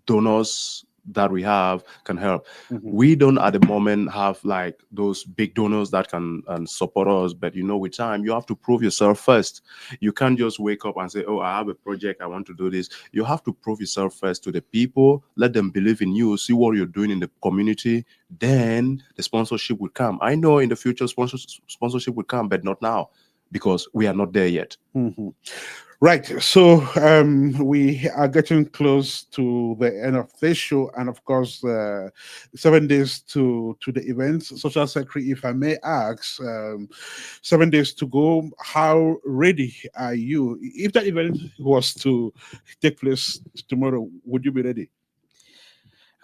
donors that we have can help. We don't at the moment have like those big donors that can support us, but with time you have to prove yourself first. You can't just wake up and say, oh, I have a project, I want to do this. You have to prove yourself first to the people, let them believe in you, see what you're doing in the community, then the sponsorship will come. I know in the future sponsorship will come, but not now, because we are not there yet. Right. So we are getting close to the end of this show, and of course, 7 days to the event. Social Secretary, if I may ask, 7 days to go. How ready are you? If that event was to take place tomorrow, would you be ready?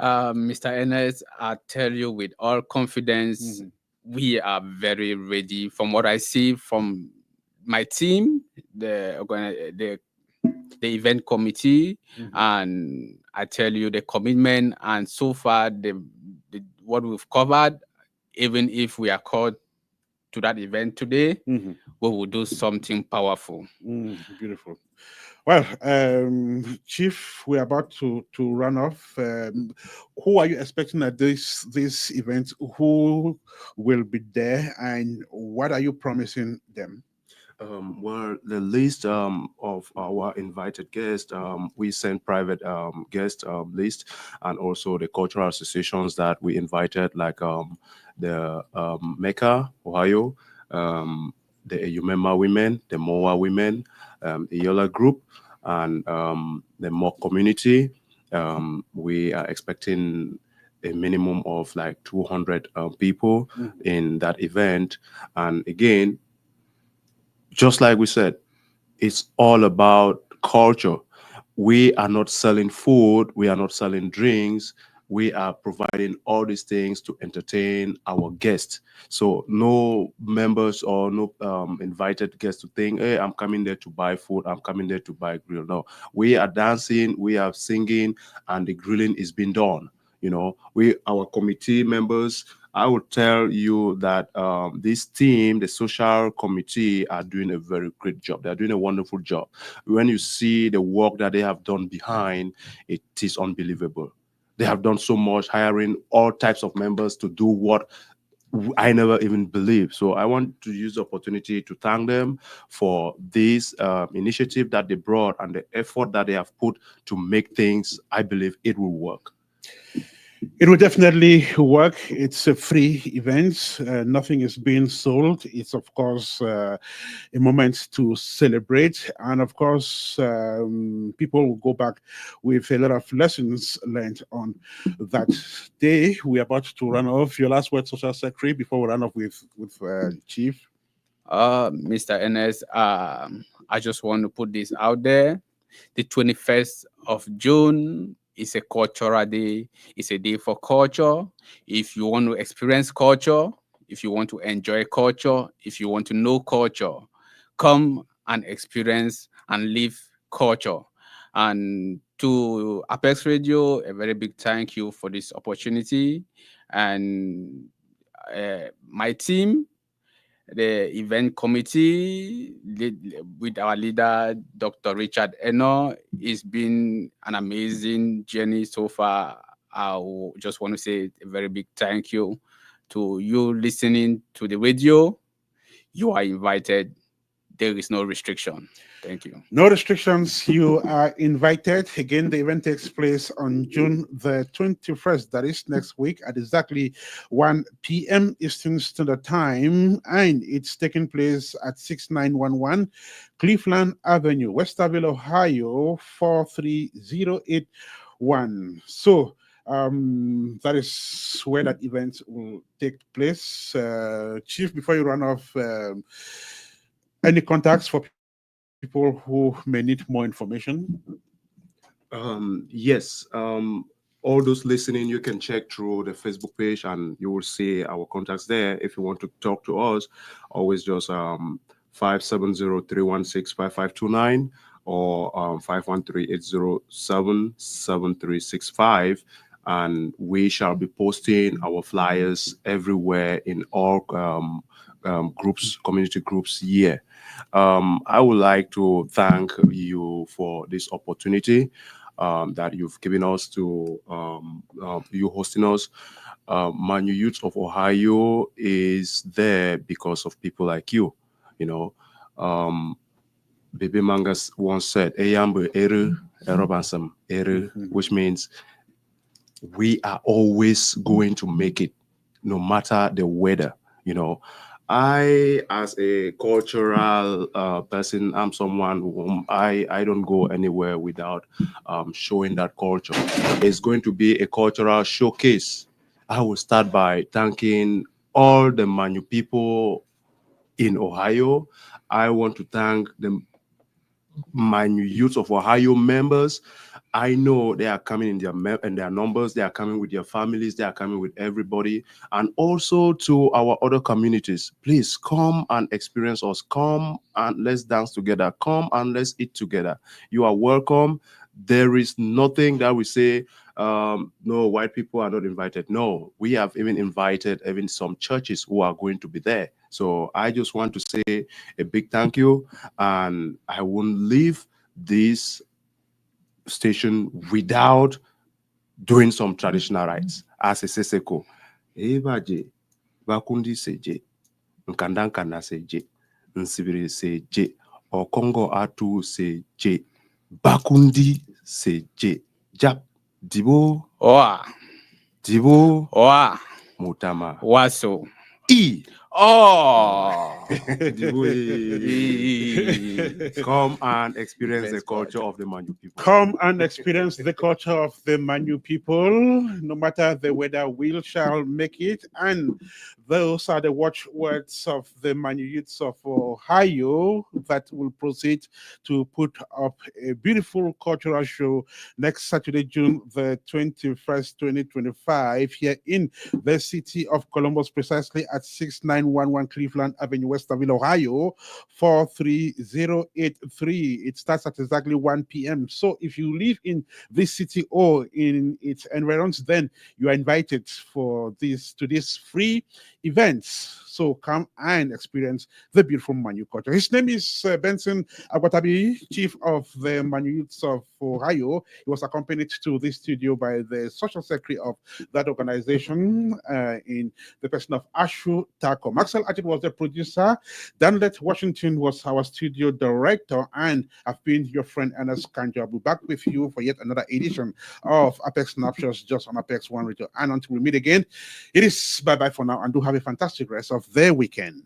Mr. Ernest, I tell you with all confidence, we are very ready. From what I see from my team, the event committee, and I tell you the commitment, and so far what we've covered, even if we are called to that event today, we will do something powerful. Beautiful. Well, Chief, we're about to run off. Who are you expecting at this event? Who will be there, and what are you promising them? Well, the list of our invited guests, we sent private guest list, and also the cultural associations that we invited, like the Mecca, Ohio, the Eyumema women, the Moa women, the Yola group, and the Mock community. We are expecting a minimum of like 200 people in that event. And again, just like we said, it's all about culture. We are not selling food, we are not selling drinks. We are providing all these things to entertain our guests. So no members or no invited guests to think, hey, I'm coming there to buy food, I'm coming there to buy grill. No, we are dancing, we are singing, and the grilling is being done. Our committee members, I would tell you that this team, the social committee, are doing a very great job. They're doing a wonderful job. When you see the work that they have done behind, it is unbelievable. They have done so much, hiring all types of members to do what I never even believed. So I want to use the opportunity to thank them for this initiative that they brought and the effort that they have put to make things. I believe it will work. It will definitely work. It's a free event. Nothing is being sold. It's, of course, a moment to celebrate. And, of course, people will go back with a lot of lessons learned on that day. We're about to run off. Your last word, Social Secretary, before we run off with Chief. Mr. Ernest, I just want to put this out there. The 21st of June is a cultural day. It's a day for culture. If you want to experience culture, if you want to enjoy culture, if you want to know culture, come and experience and live culture. And to Apex Radio, a very big thank you for this opportunity. And my team, the event committee with our leader, Dr. Richard Eno, it's been an amazing journey so far. I just want to say a very big thank you to you listening to the radio. You are invited. There is no restriction. Thank you. No restrictions. You are invited. Again, the event takes place on June the 21st. That is next week at exactly 1 p.m. Eastern Standard Time. And it's taking place at 6911 Cleveland Avenue, Westerville, Ohio, 43081. So, that is where that event will take place. Chief, before you run off, any contacts for people who may need more information? Yes. All those listening, you can check through the Facebook page and you will see our contacts there. If you want to talk to us, always just 570-316-5529 or 513-807-7365. And we shall be posting our flyers everywhere in all groups, community groups here. I would like to thank you for this opportunity that you've given us to you hosting us. Manyu Youth of Ohio is there because of people like you. You know, Baby Mangas once said, "Eyambu eru erobansam eru," which means we are always going to make it, no matter the weather. You know, I, as a cultural person, I'm someone whom I don't go anywhere without showing that culture. It's going to be a cultural showcase. I will start by thanking all the Manyu people in Ohio. I want to thank the Manyu Youth of Ohio members. I know they are coming in their numbers. They are coming with their families. They are coming with everybody. And also to our other communities, please come and experience us. Come and let's dance together. Come and let's eat together. You are welcome. There is nothing that we say, no, white people are not invited. No, we have even invited even some churches who are going to be there. So I just want to say a big thank you. And I won't leave this station without doing some traditional rites as a seseko. Ebaje, bakundi seje, nkandankana seje, nsibiri seje, okongo atu seje, bakundi seje, jap, dibo, Oa. dibo, Oa. mutama, Waso. e. Oh. Come and experience the culture of the Manyu people. Come and experience the culture of the Manyu people. No matter the weather, we shall make it. And those are the watchwords of the Manyu Youths of Ohio that will proceed to put up a beautiful cultural show next Saturday, June the 21st, 2025, here in the city of Columbus, precisely at 6911 Cleveland Avenue, Westerville, Ohio, 43083. It starts at exactly 1 p.m. So if you live in this city or in its environs, then you are invited to this free events. So come and experience the beautiful Manyu culture. His name is Benson Agwatabi, Chief of the Manyu Youths of Ohio. He was accompanied to this studio by the Social Secretary of that organization in the person of Ashu Tako. Marcel Aig was the producer. Danlet Washington was our studio director, and I've been your friend Ernest Kanjo. I'll be back with you for yet another edition of Apex Snapshots just on Apex One Radio. And until we meet again, it is bye-bye for now, and do have a fantastic rest of the weekend.